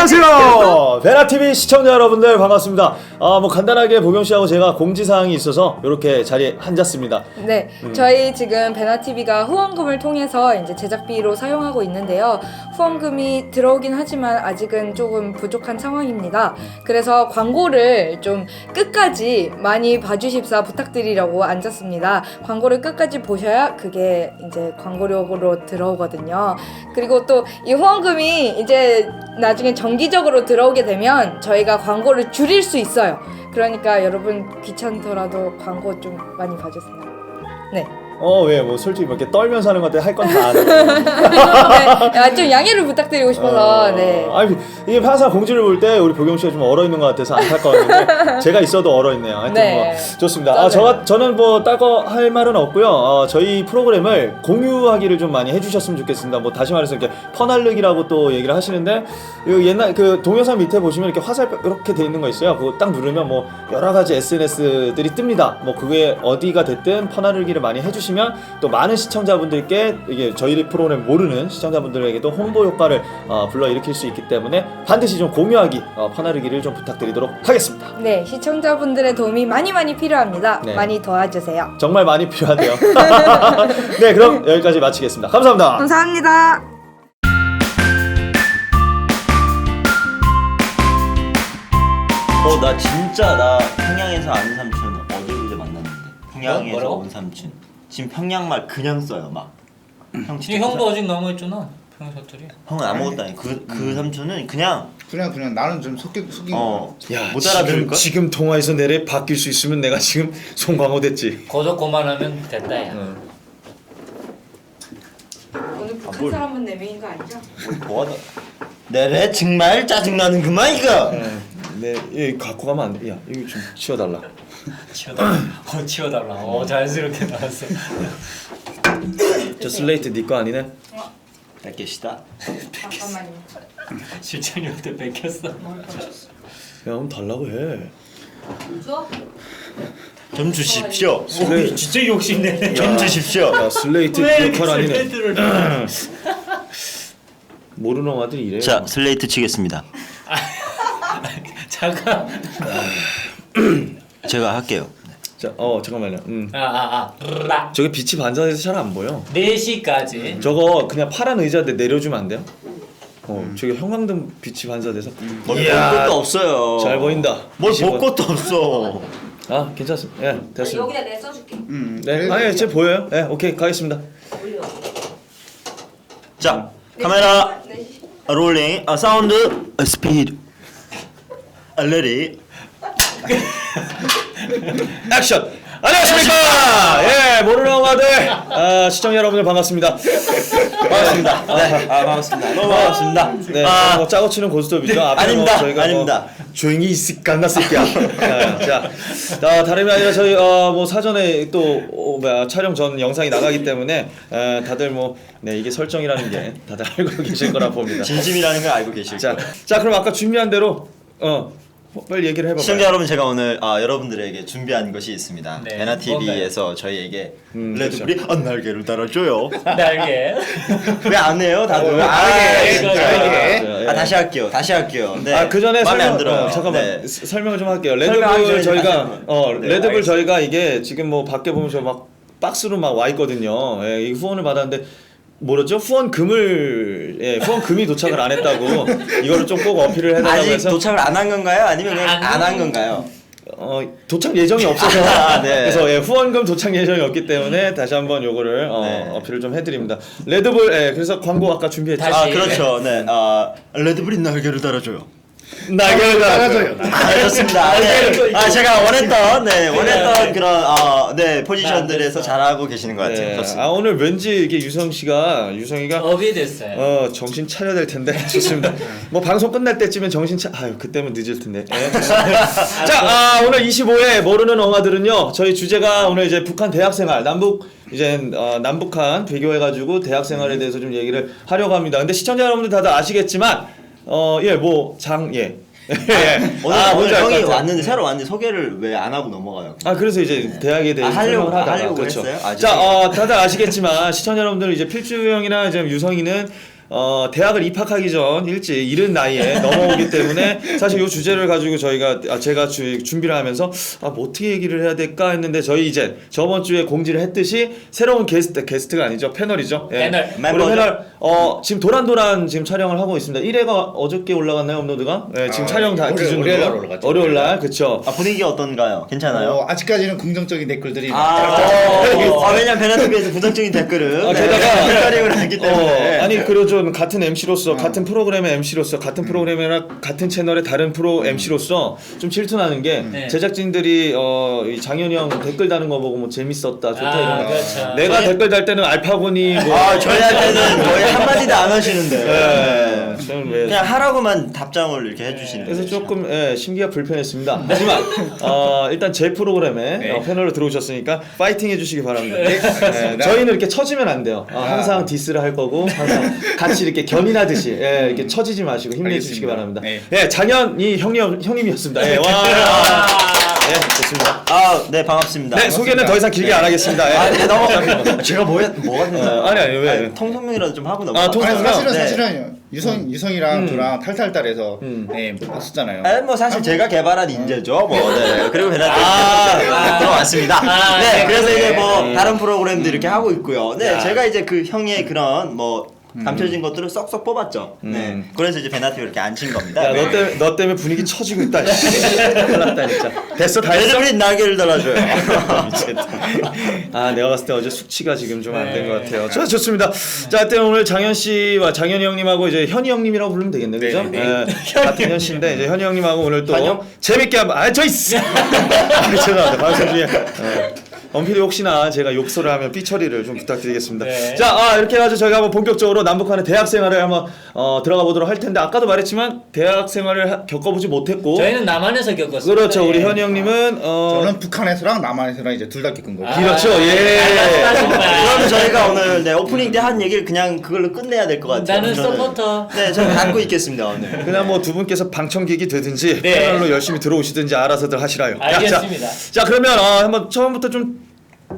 안녕하세요. 베나TV 시청자 여러분들 반갑습니다. 뭐 간단하게 보경 씨하고 제가 공지사항이 있어서 이렇게 자리에 앉았습니다. 네, 저희 지금 베나TV가 후원금을 통해서 이제 제작비로 사용하고 있는데요. 후원금이 들어오긴 하지만 아직은 조금 부족한 상황입니다. 그래서 광고를 좀 끝까지 많이 봐주십사 부탁드리려고 앉았습니다. 광고를 끝까지 보셔야 그게 이제 광고료로 들어오거든요. 그리고 또 이 후원금이 이제 나중에 정기적으로 들어오게 되면 저희가 광고를 줄일 수 있어요. 그러니까 여러분 귀찮더라도 광고 좀 많이 봐주세요. 네. 왜 뭐 솔직히 뭐 이렇게 떨면서 하는 건데 할 건 다 아는 네, 좀 양해를 부탁드리고 싶어서. 네. 아니 이게 항상 공지를 볼 때 우리 보경 씨가 좀 얼어 있는 것 같아서 안타까웠는데 제가 있어도 얼어 있네요. 하여튼 네. 뭐 좋습니다. 저는 뭐 따거 할 말은 없고요. 저희 프로그램을 공유하기를 좀 많이 해주셨으면 좋겠습니다. 뭐 다시 말해서 이렇게 퍼날르기라고 또 얘기를 하시는데 옛날 그 동영상 밑에 보시면 이렇게 화살표 이렇게 돼 있는 거 있어요. 그거 딱 누르면 뭐 여러 가지 SNS들이 뜹니다. 뭐 그게 어디가 됐든 퍼날르기를 많이 해주시면 또 많은 시청자분들께 이게 저희 프로그램 모르는 시청자분들에게도 홍보 효과를 불러일으킬 수 있기 때문에 반드시 좀 공유하기, 퍼나르기를 좀 부탁드리도록 하겠습니다. 네, 시청자분들의 도움이 많이 필요합니다. 네. 많이 도와주세요. 정말 많이 필요하대요. 네, 그럼 여기까지 마치겠습니다. 감사합니다. 감사합니다. 나 진짜 나 평양에서 아는 삼촌 어제 만났는데 평양에서 뭐라고? 온 삼촌 지금 평양말 그냥 써요 막. 형 지금 형도 아직 남아있잖아 평양 사투리. 형은 아무것도 아니 그 삼촌은 그냥 그냥 나는 좀 속인 거. 야, 못 알아들을 걸? 지금 통화에서 내래 바뀔 수 있으면 내가 지금 송광호 됐지. 거저 그만하면 됐다 야. 오늘 북한 사람은 4명인 거 아니죠? 뭐하다. 내래 정말 짜증나는 그만 이거. 네, 이 갖고 가면 안 돼. 야, 이거 좀 치워달라. 치워달라. 치워달라. 자연스럽게 나왔어. 저 슬레이트 네 거 아니네? 뵙겠시다. 잠깐만요. 실장님한테 뺏겼어. 야, 그럼 달라고 해. 줘? 좀 주십시오. 슬레이트. 진짜 욕심내네. 좀 주십시오. 야, 슬레이트 왜 역할 아니네. 슬레이트를 모르는 엄마들이 이래요. 자 슬레이트 치겠습니다. 잠깐. 제가 할게요. 자, 잠깐만요. 라. 저게 빛이 반사돼서 잘 안 보여. 4시까지. 저거 그냥 파란 의자인데 내려주면 안 돼요? 저기 형광등 빛이 반사돼서. 뭘 볼 이야, 것도 없어요. 잘 보인다. 뭘 20원. 볼 것도 없어. 괜찮습니다. 예, 됐습니다. 여기다 내가 써줄게. 네, 제 보여요? 예, 오케이, 가겠습니다. 자 카메라 롤링 사운드 스피드 레디 액션! 안녕하십니까! 예, 모르는 영화들 시청자 여러분들 반갑습니다. 반갑습니다. 네, 반갑습니다. 너무 반갑습니다. 네, 뭐 짜고 치는 고스톱이죠. 앞에 아닙니다. 뭐 저희가 아닙니다. 뭐 조용히 있을까 나 새끼야. 자, 다름이 아니라 저희 뭐 사전에 또 촬영 전 영상이 나가기 때문에 다들 뭐 이게 설정이라는 게 다들 알고 계실 거라 봅니다. 진심이라는 걸 알고 계실 거예요. 자, 그럼 아까 준비한 대로 빨리 얘기를 해봐봐요. 시청자 여러분, 제가 오늘 여러분들에게 준비한 것이 있습니다. 네, 베나TV에서 저희에게 그렇죠. 레드불이 날개를 달아줘요. 날개. 왜 안 해요, 다들? 날개. 다시 할게요. 네. 그 전에 마음에 안 들어요. 잠깐만 네. 설명을 좀 할게요. 설명하기 전에 레드불 저희가 다시 한번. 네, 레드불 알겠습니다. 저희가 이게 지금 뭐 밖에 보면 저 막 박스로 막 와 있거든요. 예, 이 후원을 받았는데 뭐랬죠? 후원금이 도착을 안 했다고 이거를 좀 꼭 어필을 해달라고 아직 해서 도착을 안 한 건가요? 아니면 그냥 안 한 건가요? 도착 예정이 없어서 네. 그래서 후원금 도착 예정이 없기 때문에 다시 한번 요거를 네. 어필을 좀 해드립니다. 레드불 그래서 광고 아까 준비했죠. 다시. 그렇죠. 네. 레드불이 날개를 달아줘요. 날개를 달아줘요. 좋습니다. 네. 제가 원했던 그런 포지션들에서 잘하고 계시는 것 같아요. 좋습니다. 오늘 왠지 이게 유성이가 업이 됐어요. 정신 차려야 될 텐데 좋습니다. 뭐 방송 끝날 때쯤엔 그때면 늦을 텐데. 자, 오늘 25회 모르는 영화들은요. 저희 주제가 오늘 이제 북한 대학생활 남북한 비교해가지고 대학생활에 대해서 좀 얘기를 하려고 합니다. 근데 시청자 여러분들 다들 아시겠지만 오늘 오늘 알 형이 것 같아요. 왔는데 새로 왔는데 소개를 왜 안 하고 넘어가요? 그래서 이제 대학에 대해서 하려고 설명을 하다가 그렇죠. 했어요? 자, 다들 아시겠지만 시청자 여러분들 이제 필주 형이나 이제 유성이는 대학을 입학하기 전 일찍 이른 나이에 넘어오기 때문에 사실 이 주제를 가지고 제가 준비를 하면서 뭐 어떻게 얘기를 해야 될까 했는데 저희 이제 저번 주에 공지를 했듯이 새로운 게스트가 아니죠. 패널이죠. 예. 패널. 우리 멤버죠. 패널 지금 도란도란 지금 촬영을 하고 있습니다. 1회가 어저께 올라갔나요, 업로드가? 네, 지금 촬영 다 기준으로 월요일 날 올라갔죠. 월요일 날 그렇죠. 분위기가 어떤가요? 괜찮아요? 아직까지는 긍정적인 댓글들이 왜냐면 베나토비에서 부정적인 댓글을 게다가 헷갈림을 하기 때문에 아니 그리고 좀 같은 MC로서 같은 프로그램의 MC로서 같은 프로그램이나 같은 채널의 다른 프로 MC로서 좀 질투나는 게 네. 제작진들이 이 장현이 형 댓글 다는 거 보고 뭐 재밌었다 좋다 이런 거. 그렇죠. 내가 댓글 달 때는 알파고니 뭐 저희한테는 거의 한마디도 안 하시는데 네. 저는 왜 그냥 하라고만 답장을 이렇게 해주시는 그래서 거죠. 조금 심기가 불편했습니다. 하지만 일단 제 프로그램에 패널로 들어오셨으니까 파이팅 해주시기 바랍니다. 네, 저희는 이렇게 처지면 안 돼요. 항상 디스를 할 거고 항상 같이 이렇게 견인하듯이 이렇게 처지지 마시고 힘내주시기 알겠습니다. 바랍니다. 네. 네, 장현이 형님이었습니다. 예, 와, 네, 좋습니다. 네 반갑습니다. 네, 소개는 더 이상 길게 안 하겠습니다. 예. 네, 넘어가. 제가 뭐가 됐나요? 아니 왜? 통성명이라도 좀 하고 넘어가. 아, 통성명? 아니, 네. 사실은 유성이랑 저랑 탈탈탈에서 봤었잖아요. 뭐 사실 제가 개발한 인재죠. 뭐 네. 그리고 베나토비 들어왔습니다. 아, 네, 네. 그래서 이제 뭐 네. 다른 프로그램도 이렇게 하고 있고요. 네, 제가 이제 그 형의 그런 뭐 감춰진 것들을 쏙쏙 뽑았죠. 네, 그래서 이제 베나토비 이렇게 앉힌 겁니다. 야, 네. 너 때문에 분위기 처지고 있다. 큰일 났다 진짜. 됐어, 다 했어. 레드브린 날개를 달아줘요. 아, 내가 봤을 때 어제 숙취가 지금 좀 안 된 것 같아요. 좋습니다. 자, 하여튼 오늘 장현 씨와 장현이 형님하고 이제 현이 형님이라고 부르면 되겠네, 그죠? 네, 같은 현 씨인데 이제 현이 형님하고 오늘 또 현영? 재밌게 한번 저이스. 죄송합니다. 방송 중에. 엄피디 혹시나 제가 욕설을 하면 삐처리를 좀 부탁드리겠습니다. 네. 자, 이렇게 해가지고 저희가 한번 본격적으로 남북한의 대학 생활을 한번 들어가 보도록 할 텐데 아까도 말했지만 대학 생활을 겪어보지 못했고 저희는 남한에서 겪었어요. 그렇죠. 우리 예. 현이 형님은 저는 북한에서랑 남한에서랑 이제 둘 다 겪은 거예요. 그렇죠. 아, 예. 정말. 그러면 저희가 오늘 네, 오프닝 때 한 얘기를 그냥 그걸로 끝내야 될 것 같아요. 나는 저는. 서포터. 네, 저는 갖고 있겠습니다 오늘. 그냥 뭐 두 분께서 방청객이 되든지 네. 패널로 열심히 들어오시든지 알아서들 하시라요. 알겠습니다. 자, 그러면 한번 처음부터 좀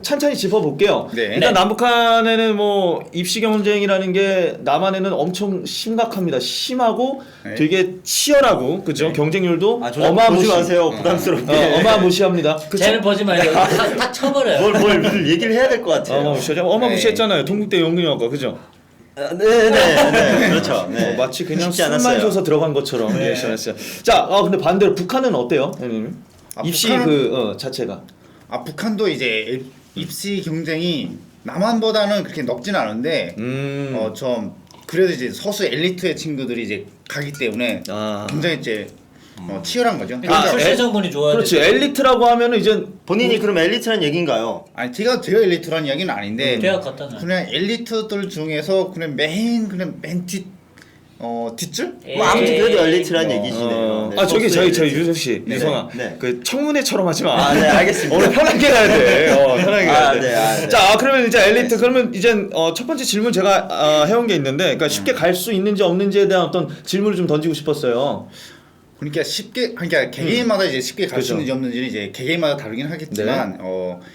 찬찬히 짚어볼게요. 네. 일단 남북한에는 뭐 입시 경쟁이라는 게 남한에는 엄청 심각합니다. 심하고 네. 되게 치열하고 그죠? 경쟁률도 저 보지 어마무시. 마세요. 부담스럽게. 어마무시합니다. 그쵸? 쟤는 보지 말고 다 쳐버려요. 뭘 얘기를 해야 될 것 같아요. 어마무시하죠. 어마무시했잖아요. 동국대 연극영화과 그죠? 네, 그렇죠. 네. 마치 그냥 쉽지 술만 않았어요. 줘서 들어간 것처럼 리액션했어요. 자, 근데 반대로 북한은 어때요, 형님? 입시 북한은- 자체가. 북한도 이제 입시 경쟁이 남한보다는 그렇게 높지는 않은데 좀 그래도 이제 서수 엘리트의 친구들이 이제 가기 때문에 굉장히 이제 치열한 거죠. 출세 성분이 좋아야 그렇지. 엘리트라고 하면은 이제 본인이 그럼 엘리트란 얘기인가요? 아니 제가 엘리트라는 이야기는 아닌데 대학 갔다 나. 그냥 엘리트들 중에서 그냥 맨 뒷줄? 뭐 아무튼 그래도 엘리트란 어. 얘기시네요. 네, 저기 소수의 저희 엘리트. 유석 씨, 네. 유성아, 네. 그 청문회처럼 하지 마. 네, 알겠습니다. 오늘 편하게 가야 돼. 편하게 가야 돼. 네. 자, 그러면 이제 엘리트 그러면 이제 첫 번째 질문 제가 해온 게 있는데, 그러니까 쉽게 갈 수 있는지 없는지에 대한 어떤 질문을 좀 던지고 싶었어요. 그러니까 그러니까 개개인마다 이제 쉽게 갈 수 그렇죠. 있는지 없는지는 이제 개개인마다 다르긴 하겠지만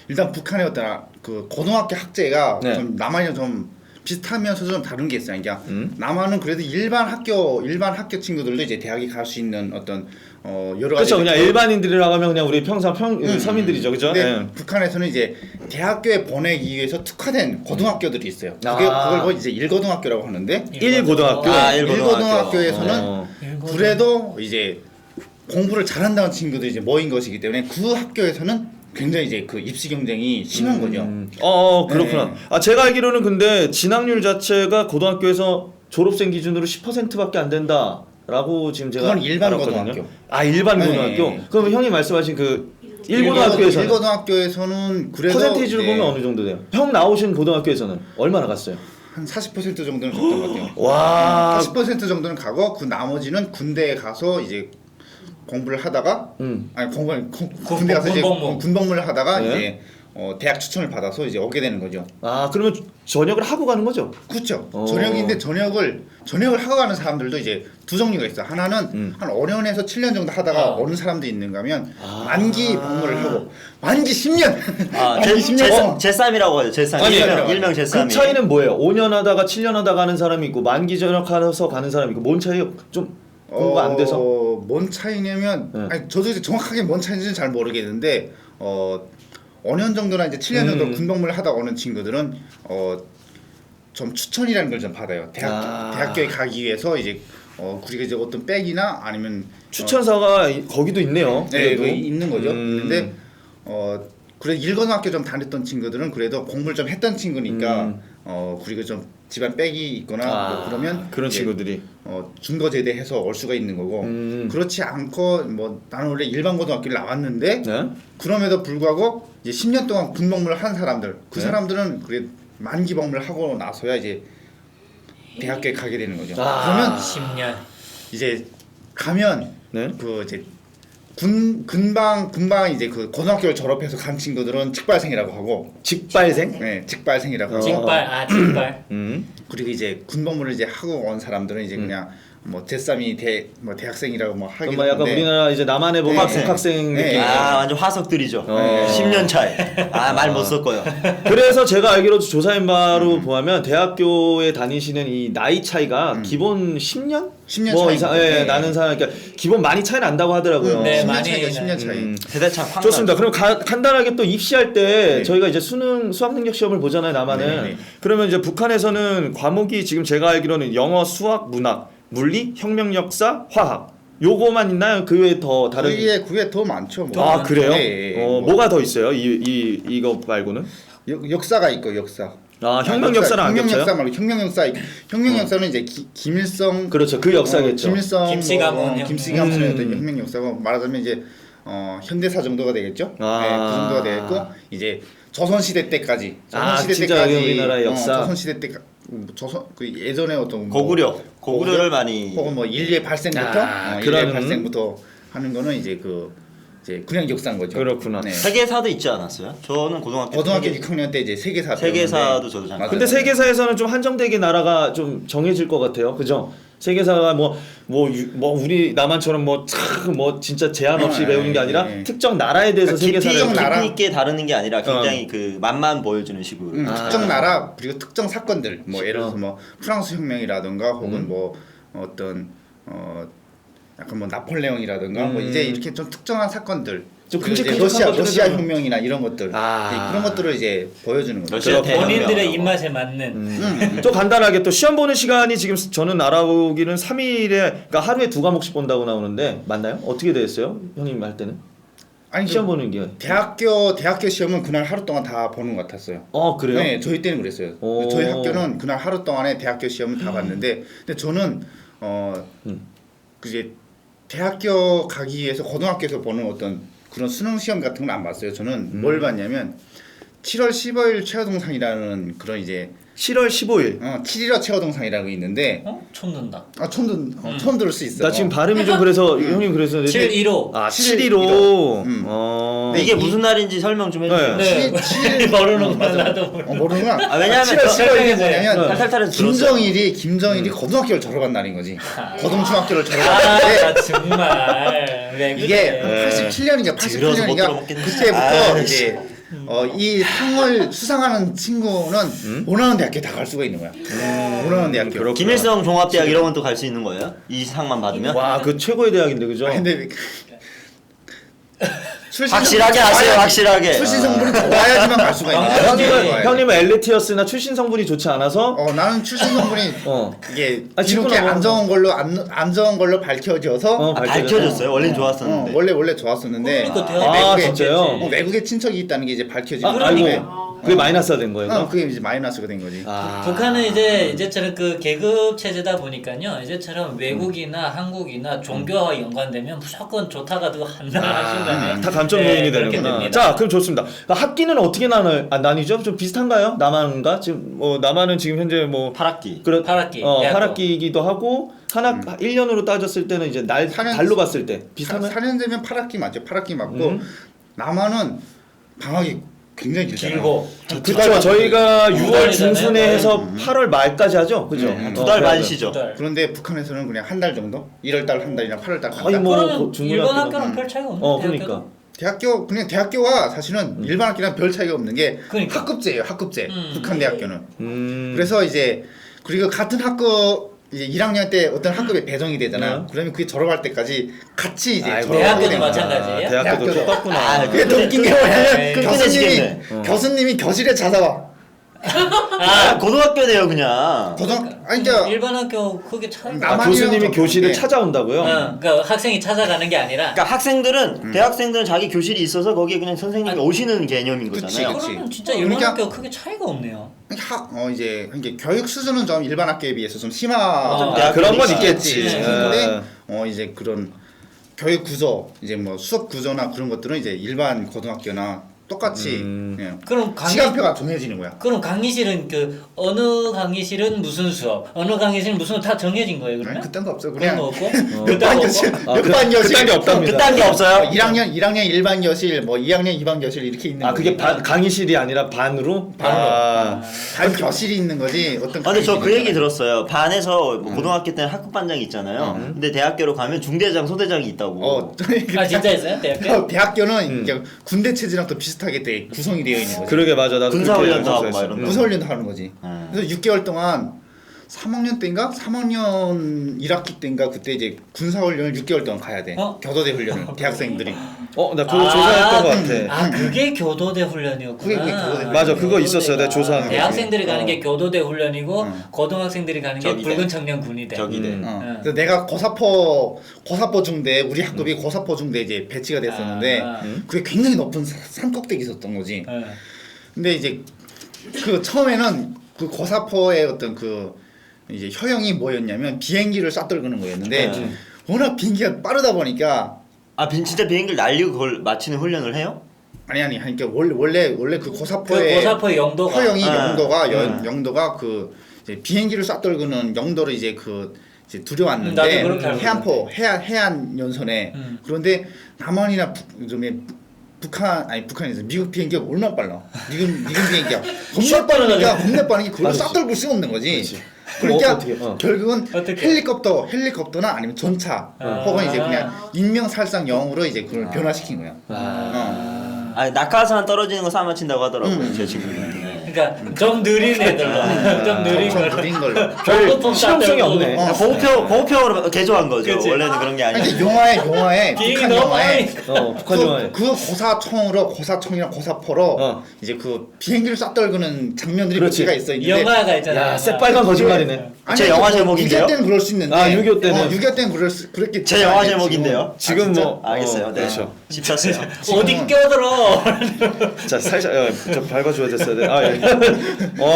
일단 북한의 어떤 그 고등학교 학제가 네. 좀 남한이랑 좀 비슷하면서도 좀 다른 게 있어요. 그러니까 남한은 그래도 일반 학교 친구들도 이제 대학에 갈 수 있는 어떤 여러 가지 그렇죠. 그냥 일반인들이라고 하면 그냥 우리 평상 서민들이죠, 그죠? 근데 예. 북한에서는 이제 대학교에 보내기 위해서 특화된 고등학교들이 있어요. 그걸 거의 이제 일고등학교라고 하는데 1고등학교. 일고등학교에서는 그래도 이제 공부를 잘한다는 친구들이 이제 모인 것이기 때문에 그 학교에서는 굉장히 이제 그 입시 경쟁이 심한 거죠. 그렇구나. 네. 제가 알기로는 근데 진학률 자체가 고등학교에서 졸업생 기준으로 10%밖에 안 된다라고 지금 제가 그건 일반 알았거든요. 고등학교. 일반 네. 고등학교. 그러면 형이 말씀하신 그 1고등학교에서는 일고등학교에서는 그래도 퍼센테이지로 이제 보면 어느 정도 돼요? 형 나오신 고등학교에서는 얼마나 갔어요? 한 40% 정도는 갔던 것 같아요. 와. 40% 정도는 가고 그 나머지는 군대에 가서 이제 공부를 하다가 아니 군대 가서 이제 군복무. 군복무를 하다가 네. 이제 대학 추천을 받아서 이제 오게 되는 거죠. 아 그러면 전역을 하고 가는 거죠? 그렇죠. 어. 전역인데 전역을 하고 가는 사람들도 이제 두 종류가 있어. 하나는 한 5년에서 7년 정도 하다가 오는 사람도 있는가 하면 만기 복무를 하고 만기 10년. 아, 만기 10년. 제쌈이라고 하죠. 제쌈. 아니, 일명 제쌈이. 그 차이는 뭐예요? 5년 하다가 7년 하다 가는 사람이 있고 만기 전역하서 가는 사람이 있고 뭔 차이요? 좀 공부가 안 돼서? 뭔 차이냐면 네. 아니, 저도 이제 정확하게 뭔 차이인지는 잘 모르겠는데 5년 정도나 이제 7년 정도 군복무를 하다 오는 친구들은 좀 추천이라는 걸 좀 받아요. 대학교에 가기 위해서 이제 우리가 이제 어떤 백이나 아니면 추천사가 거기도 있네요. 네, 그래도. 있는 거죠. 있는데 그래 1고등학교 좀 다녔던 친구들은 그래도 공부를 좀 했던 친구니까 그리고 좀 집안 백이 있거나 뭐 그러면 그런 이제 친구들이 중거 제대해서 올 수가 있는 거고 그렇지 않고 뭐 나는 원래 일반 고등학교를 나왔는데 네? 그럼에도 불구하고 이제 10년 동안 군복무를 한 사람들 그 네? 사람들은 그래 만기 복무를 하고 나서야 이제 대학교에 가게 되는 거죠. 아. 그러면 10년. 이제 가면 네? 그 이제 군방 이제 그 고등학교를 졸업해서 간 친구들은 직발생이라고 하고 직발생? 네 직발생이라고 하고 직발. 그리고 이제 군복무를 이제 하고 온 사람들은 이제 그냥 뭐 제쌈이 대학생이라고 뭐 하기도 정말 약간 하는데 우리나라 이제 남한에 보면 네. 북학생 네. 느낌. 아 완전 화석들이죠. 10년 차이. 말 못 섞어요. 그래서 제가 알기로 조사인 바로 보면 대학교에 다니시는 이 나이 차이가 기본 10년? 10년 뭐 차이. 이상 네. 나는 사람 그러니까 기본 많이 차이 난다고 하더라고요. 네, 10년 많이 차이가 10년 차이. 세대차 확 좋습니다. 나죠. 그럼 간단하게 또 입시할 때 네. 저희가 이제 수학 능력 시험을 보잖아요, 남한은. 네. 그러면 이제 북한에서는 과목이 지금 제가 알기로는 영어, 수학, 문학, 물리, 혁명 역사, 화학. 요거만 있나요? 그 외에 더 다른 그게 더 많죠. 뭐. 아, 그래요? 네, 뭐가 더 있어요? 이거 말고는? 역사가 있고 역사. 아, 혁명 역사는 안 혁명 겹쳐요? 역사 말고 혁명 역사는 이제 김일성 그렇죠. 그 역사겠죠. 김일성 김씨가문 혁명. 김씨가문의 어떤 혁명 역사고 말하자면 이제 현대사 정도가 되겠죠. 아. 네, 그 정도가 되겠고 이제 조선 시대 때까지 아, 진짜 우리나라의 역사. 조선 시대 때 그 예전에 어떤 고구려를 많이 혹은 뭐 인류의 발생부터 그런 인류의 발생부터 하는 거는 이제 그냥 역사인 거죠. 그렇구나. 네. 세계사도 있지 않았어요? 저는 고등학교 6학년 때 이제 세계사 세계사도 저도 잠깐. 근데 세계사에서는 좀 한정되게 나라가 좀 정해질 것 같아요. 그죠? 세계사가 뭐 우리 남한처럼 뭐 진짜 제한 없이 배우는 게 아니라 네. 특정 나라에 대해서 깊이 세계사를 나라. 깊이 있게 다루는 게 아니라 굉장히 그 맛만 보여주는 식으로. 특정 나라 그리고 특정 사건들 뭐 예를 들어서 뭐 프랑스 혁명이라든가 혹은 뭐 어떤 약간 뭐 나폴레옹이라든가 뭐 이제 이렇게 좀 특정한 사건들 좀 그리고 이제 큼직큼직한 러시아 것들은 혁명이나 이런 것들 아. 그런 것들을 이제 보여주는 거죠. 러시아 대혁명. 본인들의 입맛에 맞는. 또 간단하게 또 시험 보는 시간이 지금 저는 알아보기는 3일에 그러니까 하루에 2과목씩 본다고 나오는데 맞나요? 어떻게 됐어요? 형님 할 때는? 아니 시험 보는 게. 대학교 시험은 그날 하루 동안 다 보는 것 같았어요. 그래요? 네, 저희 때는 그랬어요. 오. 저희 학교는 그날 하루 동안에 대학교 시험을 다 봤는데, 근데 저는 이제 대학교 가기 위해서 고등학교에서 보는 어떤 그런 수능 시험 같은 건 안 봤어요. 저는 뭘 봤냐면 7월 15일 최하동상이라는 그런 이제 7월 15일. 7.15 최하동상이라고 있는데 총 넣는다. 처음 들을 수 있어. 나 지금 발음이 좀 그래서 형님 그래서 7.15. 아 7.15. 7.15. 근데 이게 무슨 날인지 설명 좀 해주세요. 네. 네. 모르는구나 나도 모르. 모르는구나. 왜냐하면 7월 15일이 뭐냐면 탈탈탈해서 김정일이 고등학교를 졸업한 날인 거지. 고등중학교를 졸업했는데 아 정말. 왜 이게 그래. 87년인가 들어서 못 88년인가 들어먹겠네. 그때부터 이제 이 상을 수상하는 친구는 원하는 대학교에 다 갈 수가 있는 거야. 원하는 대학교. 그렇구나. 김일성 종합대학 이런 건 또 갈 수 있는 거예요? 이 상만 받으면? 와, 그 최고의 대학인데 그죠? 근데 확실하게 하세요, 확실하게. 출신 성분이 좋아야지만 갈 수가 있는 거야. 형님은 엘리트였으나 출신 성분이 좋지 않아서 나는 출신 성분이 이게 뒤늦게 안 좋은 걸로 밝혀져서 밝혀졌어요? 원래는 좋았었는데. 원래 좋았었는데 그러니까 진짜요? 외국에 친척이 있다는 게 이제 밝혀지고 아이고 그게 마이너스가 된 거예요? 그게 이제 마이너스가 된 거지. 북한은 이제처럼 그 계급 체제다 보니까요. 이제처럼 외국이나 한국이나 종교와 연관되면 무조건 좋다가 도 한다. 다 감점 요인이 그렇게 되는구나. 됩니다. 자, 그럼 좋습니다. 학기는 어떻게 나뉘죠? 좀 비슷한가요? 남한과 지금 남한은 지금 현재 뭐 8학기. 8학기. 8학기이기도 하고 한 1년으로 따졌을 때는 이제 달로 봤을 때 비슷한가요? 4년 되면 8학기 맞죠? 8학기 맞고 남한은 방학이 굉장히 길잖아요. 길고. 그렇죠. 저희가 6월 달이잖아요. 중순에 해서 8월 말까지 하죠. 그죠? 두 달 반 쉬죠. 두 달. 그런데 북한에서는 그냥 한 달 정도? 1월 달 한 달이나 8월 달 한 거의 달. 뭐 그러면 중고등학교 일반 학교랑 별 차이가 없는 그러니까. 대학교 그냥 대학교가 사실은 일반 학교랑 별 차이가 없는 게 그러니까. 학급제예요. 학급제. 북한 대학교는. 음. 그래서 이제 그리고 같은 학급 이제 1학년 때 어떤 학급에 배정이 되잖아요. 그러면 그게 졸업할 때까지 같이 이제 아이고. 졸업하게 대학교도 되는 거야. 마찬가지예요? 대학교도 대학교도. 똑같구나. 아, 그게 더 웃긴 게 뭐냐면 네. 끈끈해지겠네. 교수님이 교실에 찾아와. 아, 고등학교네요 그냥. 아니 그러니까 일반 학교 그게 차이가. 남- 아, 교수님이 남한이랑 교실을 네. 찾아온다고요? 그러니까 학생이 찾아가는 게 아니라. 그러니까 학생들은 대학생들은 자기 교실이 있어서 거기에 그냥 선생님이 오시는 개념인 그치, 거잖아요. 그치. 그러면 진짜 일반 그러니까- 학교 크게 차이가 없네요. 이제 이게 교육 수준은 좀 일반 학교에 비해서 좀 좀 아, 그런 건 있겠지. 있겠지. 예. 근데 이제 그런 교육 구조, 이제 뭐 수업 구조나 그런 것들은 이제 일반 고등학교나 똑같이 예. 그럼 시간표가 정해지는 거야. 그럼 강의실은 그 어느 강의실은 무슨 수업, 어느 강의실은 무슨 다 정해진 거예요 그러면? 그딴 거 없어. 그런 그냥 거 없고? 몇반 교실, 몇반 교실, 그딴 게 없답니다. 그딴 게 없어요. 1학년 일반 교실, 뭐 2학년 2반 교실 이렇게 있는 아, 그게 거지. 강의실이 아니라 반으로? 반으로. 아. 반 교실이 있는 거지. 어떤. 아, 근데 저 그 강의실이 얘기 있잖아. 들었어요. 반에서 뭐 고등학교 때는 학급반장이 있잖아요. 근데 대학교로 가면 중대장, 소대장이 있다고. 아 진짜 있어요 대학교? 대학교는 이제 군대 체제랑 또 비슷하게 돼 구성이 되어 있는 거지. 그러게 맞아. 나도 군사훈련도 그렇게 하고 알고 막 있었어. 이런 거. 군사훈련도 하는 거지. 그래서 6개월 동안 3학년 때인가 3학년 1학기 때인가 그때 이제 군사훈련을 6개월 동안 가야 돼. 교도대 훈련을 대학생들이. 나 그거 조사했던 것 같아. 아 그게 교도대 훈련이었구나. 그게 교도대 훈련. 맞아, 그거 있었어요. 내가 조사한 거. 대학생들이 가는 게 교도대 훈련이고 고등학생들이 가는 게 저기대. 붉은 청년 군의대. 저기대. 그래서 내가 고사포 중대 우리 학급이 고사포 중대 이제 배치가 됐었는데 그게 굉장히 높은 산꼭대기 있었던 거지. 네. 근데 이제 그 처음에는 그 고사포의 어떤 그 이제 효용이 뭐였냐면 비행기를 쏴떨구는 거였는데 워낙 비행기가 빠르다 보니까 아, 진짜 비행기를 날리고 그걸 마치는 훈련을 해요? 아니 그러니까 원래 그 고사포의 그 고사포의 영도가 효용이 아, 영도가 그 이제 비행기를 쏴떨구는 영도를 이제 그 이제 나도 들여왔는데 그렇게 알고 해안포 해안 연선에 그런데 남한이나 북한에서 미국 비행기가 얼마나 빨라? 미국 비행기가 겁나 빠르니까 겁나 빠르게 그걸 쏴떨굴 수 없는 거지. 그러니까 어떻게, 결국은 어떻게? 헬리콥터나 아니면 전차 혹은 이제 그냥 인명살상용으로 이제 그걸 변화시킨 거야. 아, 낙하산 떨어지는 거 싸맞힌다고 하더라고요. 제 친구는. 네. 그러니까 좀 느린 애들로 좀 느린 엄청 걸로. 느린 걸로. 별 실용성이 없네. 공표로 개조한 거죠. 그치. 원래는 그런 게 아니 아니고. 근데 영화에 비행기 북한 너무 영화에 많이. 북한 영화에. 그 고사총이랑 고사포로 이제 그 비행기를 쏴떨구는 장면들이 몇 그렇지. 개가 있어 이 있는데 영화가 있잖아. 야, 새빨간 거짓말이네. 제 영화 제목인데요? 6.25 때는 그럴 수 있는데 6.25 때는. 6.25 때는 그랬겠지. 제 영화 제목인데요. 지금 진짜? 뭐 알겠어요. 네. 그렇죠. 집 샀어요. 어디 껴들어. 자, 살짝 좀 밟아줘야 됐어야 돼. 예.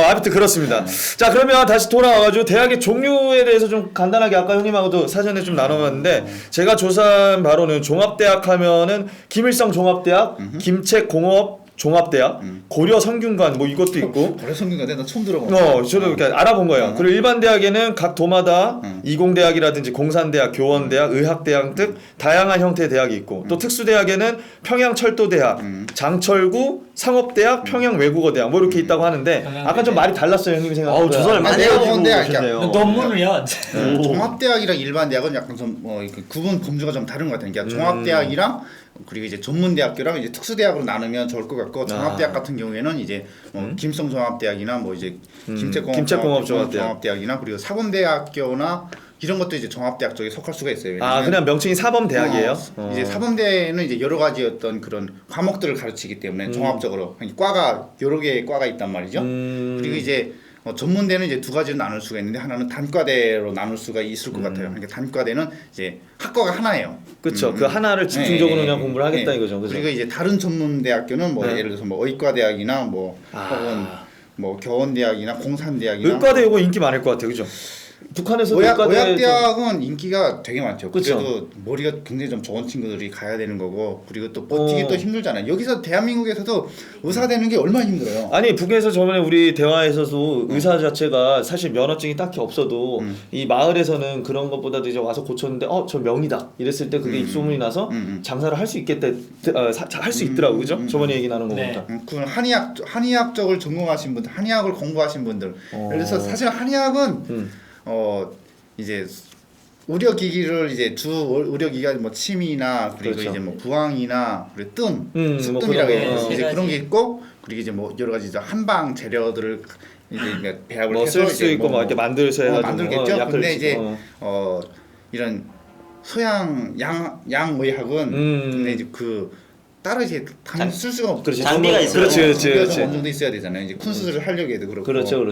아무튼 그렇습니다. 자, 그러면 다시 돌아와가지고 대학의 종류에 대해서 좀 간단하게 아까 형님하고도 사전에 좀 나눠봤는데 제가 조사한 바로는 종합대학 하면은 김일성 종합대학, 김책공업 종합대학, 고려 성균관 뭐 이것도 있고. 고려 성균관대 나 처음 들어본. 저도 이렇게 알아본 거예요. 그리고 일반 대학에는 각 도마다 이공대학이라든지 공산대학, 교원대학, 의학대학 등 다양한 형태의 대학이 있고 또 특수대학에는 평양철도대학, 장철구, 상업대학, 평양외국어대학 뭐 이렇게 있다고 하는데 아까 좀 말이 달랐어요, 형님이 생각보다. 조선을 많이 내가 해가지고 본데 오셨네요. 논문을요. 종합대학이랑 일반 대학은 약간 좀 구분 범주가 좀 다른 것 같아요. 그러니까 종합대학이랑 그리고 이제 전문대학교랑 이제 특수대학으로 나누면 좋을 것 같고 종합대학 같은 경우에는 이제 김성 종합대학이나 뭐 이제 김책공업 종합대학이나 그리고 사범대학교나 이런 것도 이제 종합대학 쪽에 속할 수가 있어요. 아, 그냥 명칭이 사범대학이에요? 이제 사범대는 이제 여러 가지 어떤 그런 과목들을 가르치기 때문에 종합적으로 과가 여러 개의 과가 있단 말이죠. 그리고 이제 전문대는 이제 두 가지로 나눌 수가 있는데 하나는 단과대로 나눌 수가 있을 것 같아요. 그러니까 단과대는 이제 학과가 하나예요. 그렇죠. 그 하나를 집중적으로 그냥 공부를 하겠다 이거죠. 그죠? 그리고 이제 다른 전문대학교는 뭐 예를 들어서 뭐 의과대학이나 뭐 혹은 뭐 교원대학이나 공산대학이나 의과대 이거 인기 많을 것 같아요. 그죠? 북한에서도 의학대학은 인기가 되게 많죠. 그쵸. 그래도 머리가 굉장히 좀 좋은 친구들이 가야 되는 거고 그리고 또 버티기 또 힘들잖아요. 여기서 대한민국에서도 의사 되는 게 얼마나 힘들어요. 아니 북에서 저번에 우리 대화에서도 의사 자체가 사실 면허증이 딱히 없어도 이 마을에서는 그런 것보다도 이제 와서 고쳤는데 저 명이다 이랬을 때 그게 입소문이 나서 장사를 할 수 있겠다 할 수 있더라고 그죠? 저번에 얘기 나눈 거 보니까. 그 한의학 쪽을 전공하신 분들, 한의학을 공부하신 분들. 그래서 사실 한의학은 이제 의료기기를 이제 주 의료기기가 뭐 침이나 그리고 그렇죠. 이제 뭐 부항이나 그리고 뜸, 뭐 습뜸이라고 그런 해요. 거. 이제 그런 게 있고 그리고 이제 뭐 여러 가지 이제 한방 재료들을 이제 배합을 뭐 해서 쓸 수 있고 뭐 이렇게 만들어서 해가지고 만들겠죠. 약을 근데 이제 어. 이런 서양 양의학은 근데 이제 그 따로 이제 당연히 쓸 수가 없죠. 그렇지. 장비가 있어요. 그렇지. 어느 정도 있어야 되잖아요. 이제 큰 수술을 하려고 해도 그렇고. 그렇죠.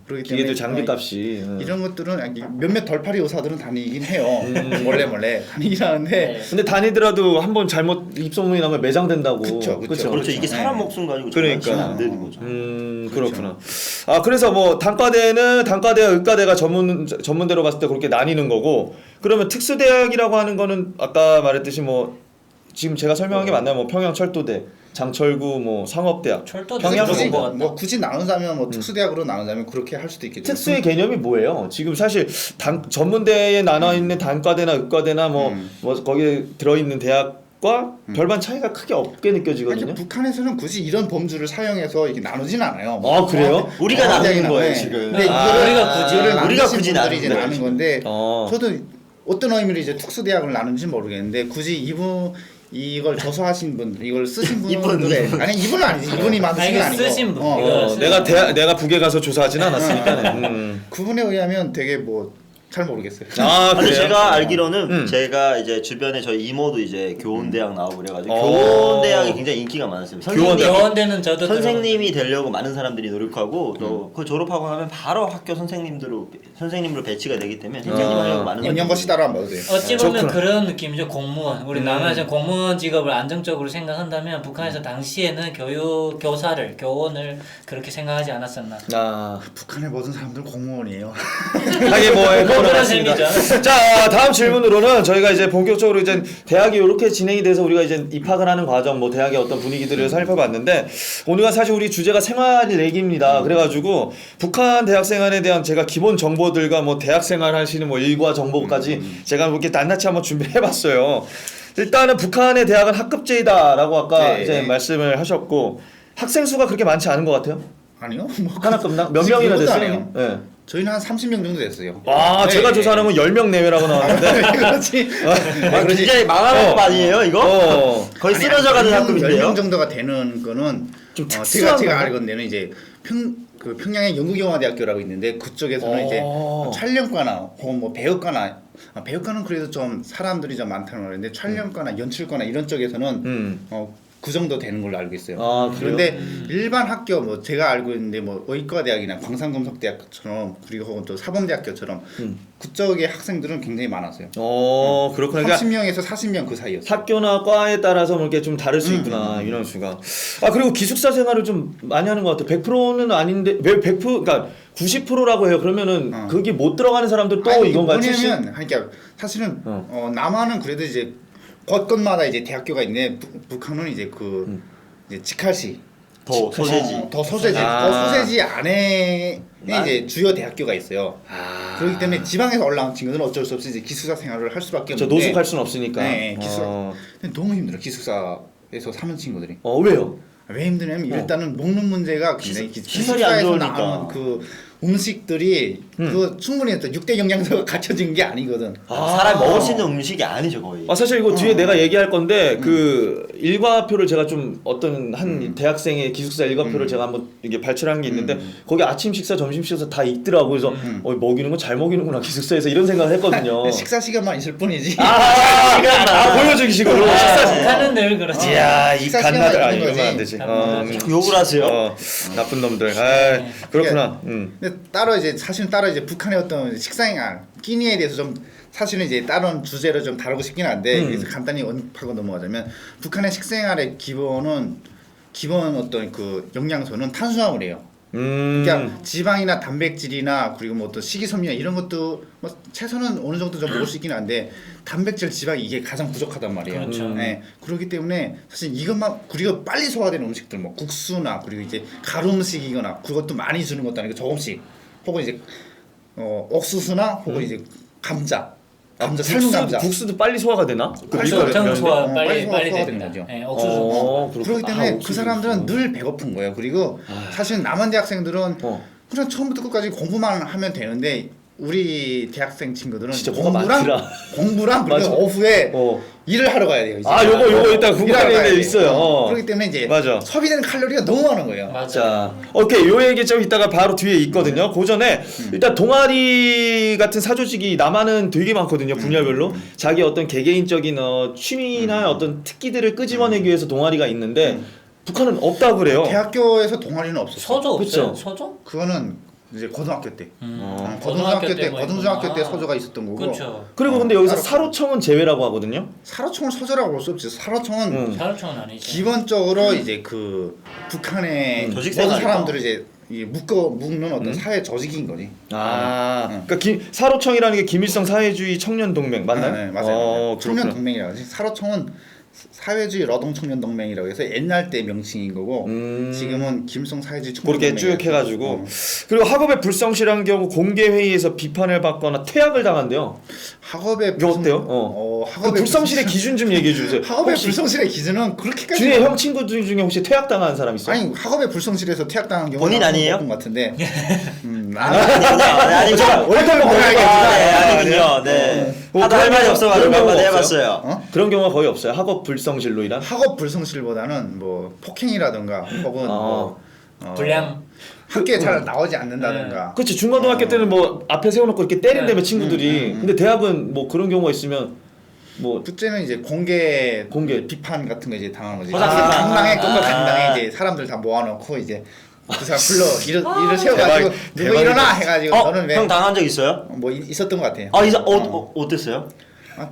그렇기 기계들 때문에 장비값이 이런 것들은 몇몇 덜파리 의사들은 다니긴 해요. 몰래 다니긴 하는데. 근데 다니더라도 한번 잘못 입소문이 나면 매장된다고. 그쵸. 그렇죠. 이게 사람 목숨 가지고 그러니까. 장난치면 안 되는 거죠. 그렇구나. 아 그래서 뭐 단과대는 단과대와 의과대가 전문대로 봤을 때 그렇게 나뉘는 거고 그러면 특수대학이라고 하는 거는 아까 말했듯이 뭐 지금 제가 설명한 게 맞나요? 뭐 평양철도대, 장철구, 뭐 상업대학, 철도대 평양 들어본 굳이 것 같다. 뭐 굳이 나누자면 뭐 특수대학으로 나누자면 그렇게 할 수도 있겠죠. 특수의 개념이 뭐예요? 지금 사실 전문대에 나눠 있는 단과대나 의과대나 뭐 거기에 들어 있는 대학과 별반 차이가 크게 없게 느껴지거든요. 아니, 북한에서는 굳이 이런 범주를 사용해서 이렇게 나누진 않아요. 아, 그래요? 우리가 나누는 거예요, 지금. 근데 우리가 굳이 나누는 이제 나누는 나누는 건데 어. 저도 어떤 의미로 이제 특수대학을 나누는지 모르겠는데 굳이 이걸 조사하신 분, 이걸 쓰신 분들의 아니 이분은 아니지 이분이 만드신 건 이거 아니고 쓰신 분. 이거 내가 북에 가서 조사하진 않았으니까. 그분에 의하면 되게 뭐 잘 모르겠어요. 아 근데 그래요? 제가 알기로는 제가 이제 주변에 저희 이모도 이제 교원대학 나오고 그래가지고 교원대학이 굉장히 인기가 많았어요. 교원대는 저도 선생님이 되려고 많은 사람들이 노력하고 또 그 졸업하고 나면 바로 학교 선생님으로 배치가 되기 때문에 선생님 하려고 많은 영양고시 따로 안 봐도 돼요. 어찌 보면 좋구나. 그런 느낌이죠. 공무원. 우리 남한에서 공무원 직업을 안정적으로 생각한다면 북한에서 당시에는 교원을 그렇게 생각하지 않았었나. 아 북한의 모든 사람들 공무원이에요. 하긴 뭐 그런 맞습니다. 셈이죠. 자 다음 질문으로는 저희가 이제 본격적으로 이제 대학이 이렇게 진행이 돼서 우리가 이제 입학을 하는 과정, 뭐 대학의 어떤 분위기들을 살펴봤는데 오늘은 사실 우리 주제가 생활 얘기입니다. 그래가지고 북한 대학 생활에 대한 제가 기본 정보들과 뭐 대학 생활 하시는 뭐 일과 정보까지 제가 이렇게 낱낱이 한번 준비해봤어요. 일단은 북한의 대학은 학급제이다라고 아까 네. 이제 말씀을 하셨고 학생 수가 그렇게 많지 않은 것 같아요. 아니요? 뭐 하나급당 몇 지금 명이나 그것도 안 됐어요? 해요. 네. 저희는 한 30명 정도 됐어요. 아 네. 제가 조사하는 건 10명 내외라고 나왔는데 그렇지. 굉장히 망하는 거 아니에요 이거? 거의 쓰러져 가는 학급인데요. 10명 정도가 되는 거는 좀 특수한 제가 건가? 알건 데는 이제 평양의 영국영화대학교라고 있는데 그쪽에서는 이제 촬영과나 혹은 뭐 배우과나 배우과는 그래도 좀 사람들이 좀 많다는 말인데 촬영과나 연출과나 이런 쪽에서는 그 정도 되는 걸로 알고 있어요. 아, 그래요? 그런데 일반 학교 뭐 제가 알고 있는데 뭐 의과대학이나 광산검석대학처럼 그리고 혹은 또 사범대학교처럼 그쪽의 학생들은 굉장히 많았어요. 그렇구나. 그러니까 30명에서 40명 그 사이였어요. 학교나 과에 따라서 뭐 이렇게 좀 다를 수 있구나 인원수가. 아 그리고 기숙사 생활을 좀 많이 하는 것 같아요. 100%는 아닌데 왜 100% 그러니까 90%라고 해요. 그러면은 거기 못 들어가는 사람들 또 아니, 이건가? 뭐냐면 그러니까 사실은 남한은 그래도 이제 곳곳마다 이제 대학교가 있는데 북한은 이제 이제 직할시 더 소세지. 더 소세지 안에 이제 주요 대학교가 있어요. 그렇기 때문에 지방에서 올라온 친구들은 어쩔 수 없이 이제 기숙사 생활을 할 수밖에 저 없는데 노숙할 수는 없으니까. 네, 근데 너무 힘들어 기숙사에서 사는 친구들이. 왜요? 왜 힘드냐면 일단은 먹는 문제가 굉장히 시설이 안 기숙사에서 좋으니까. 나오는 그 음식들이 그 충분히 또 6대 영양소가 갖춰진 게 아니거든. 사람이 먹을 수 있는 음식이 아니죠 거의. 사실 이거 뒤에 내가 얘기할 건데 그 일과표를 제가 좀 어떤 한 대학생의 기숙사 일과표를 제가 한번 이게 발췌한 게 있는데 거기 아침 식사, 점심 식사 다 있더라고. 그래서 먹이는 거 잘 먹이는구나 기숙사에서 이런 생각을 했거든요. 식사 시간만 있을 뿐이지. 보여주기 식으로 식사 시간. 북한은 늘 그렇지. 이야 이 식사 갓나들 시간만 이러면 있는 안 되지. 자꾸 욕을 하세요. 나쁜 놈들. 그렇구나. 근데 사실은 따로 이제 북한의 어떤 식사생활 끼니에 대해서 좀 사실은 이제 다른 주제로 좀 다루고 싶긴 한데 그래서 간단히 언급하고 넘어가자면 북한의 식생활의 기본 어떤 그 영양소는 탄수화물이에요. 그러니까 지방이나 단백질이나 그리고 뭐 또 식이섬유나 이런 것도 뭐 채소는 어느 정도 좀 먹을 수 있긴 한데 단백질, 지방 이게 가장 부족하단 말이에요. 그렇죠. 네. 그렇기 때문에 사실 이것만 그리고 빨리 소화되는 음식들 뭐 국수나 그리고 이제 가루 음식이거나 그것도 많이 주는 것도 아니고 조금씩 혹은 이제 옥수수나 혹은 이제 감자 삶은 감자 국수도 빨리 소화가 되나? 빨리 그렇죠. 소화가 소화 되는데, 빨리 소화가 되는 되는 거죠. 거죠. 네, 옥수수. 그렇기 때문에 그 옥수수. 사람들은 늘 배고픈 거예요. 그리고 사실 남한 대학생들은 그냥 처음부터 끝까지 공부만 하면 되는데 우리 대학생 친구들은 진짜 뭐가 많더라. 공부랑 그리고 맞아. 오후에 어. 일을 하러 가야 돼요. 이제. 요거 일단 일하러 가야 궁금한 게 돼요. 있어요. 그렇기 때문에 이제 맞아. 소비되는 칼로리가 너무 많은 거예요. 맞아. 자, 오케이. 요 얘기 좀 이따가 바로 뒤에 있거든요. 그 전에 일단 동아리 같은 사조직이 남한은 되게 많거든요. 분야별로. 자기 어떤 개개인적인 취미나 어떤 특기들을 끄집어내기 위해서 동아리가 있는데 북한은 없다고 그래요. 대학교에서 동아리는 없었어요. 서조 없어요? 그쵸. 서조? 그거는 이제 고등학교 때. 고등학교 고등중학교 때 있구나. 소조가 있었던 거고. 그렇죠. 그리고 근데 여기서 사로청은 제외라고 하거든요. 사로청을 소조라고 볼 수 없지. 사로청은 사료청은 아니죠. 기본적으로 이제 그 북한의 조직 모든 생활이다. 사람들을 이제 묶는 어떤 사회 조직인 거지. 그러니까 사로청이라는 게 김일성 사회주의 청년 동맹 맞나요? 네, 맞아요. 청년 그렇구나. 동맹이라고 하지. 사로청은 사회주의 노동 청년 동맹이라고 해서 옛날 때 명칭인 거고 지금은 김일성 사회주의 청년 그렇게 쭉 해가지고 그리고 학업에 불성실한 경우 공개 회의에서 비판을 받거나 퇴학을 당한대요. 학업의 이거 어때요? 그 학업의 불성실의 기준 좀 얘기해 주세요. 학업의 혹시 불성실의 기준은 그렇게까지 중에 형 친구 중에 혹시 퇴학 당한 사람 있어요? 아니 학업의 불성실에서 퇴학당한 경우 본인 아니에요? 것 같은데. 아니죠. 얼굴 보여야겠지. 아니군요. 네. 하도 할 말이 없어가지고 그런 한번 경우가 해봤어요. 그런 경우가 거의 없어요. 학업 불성실로 인한. 학업 불성실보다는 뭐 폭행이라든가 혹은 불량. 학교에 잘 나오지 않는다든가. 그렇지. 중고등학교 때는 뭐 앞에 세워놓고 이렇게 때린다며 친구들이. 근데 대학은 뭐 그런 경우가 있으면 뭐 그때는 이제 공개 비판 같은 거 이제 당하는 거지. 허상 비판. 강당에 강당에 이제 사람들 다 모아놓고 이제 그 사람 불러 일을 세워가지고 누구 일어나 해가지고 너는 왜 형 당한 적 있어요? 뭐 있었던 것 같아요. 어땠어요?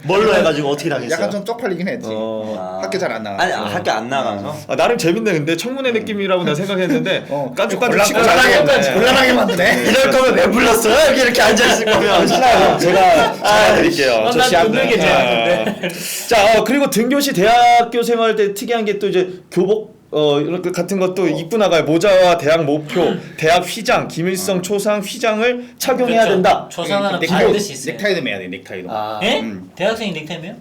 뭘로 해가지고 어떻게 당했어요? 약간 좀 쪽팔리긴 했지. 학교 잘 안 나가. 아니 학교 안 나가서. 나름 재밌네. 근데 청문회 느낌이라고 내가 생각했는데 깐죽깐죽 치고 곤란하게 만드네. 이럴 거면 왜 불렀어요? 여기 이렇게 앉아 있을 거면. 제가 드릴게요. 저 시합 게 좋았는데. 자, 그리고 등교시 대학교 생활 때 특이한 게 또 이제 교복 이렇게 같은 것도 입고 나가요. 모자와 대학 모표, 대학 휘장, 김일성 초상 휘장을 착용해야 그렇죠. 된다. 초상화는 넥타이도- 반드시 있어요. 넥타이도 매야 돼. 넥타이도. 예? 대학생이 넥타이 매요?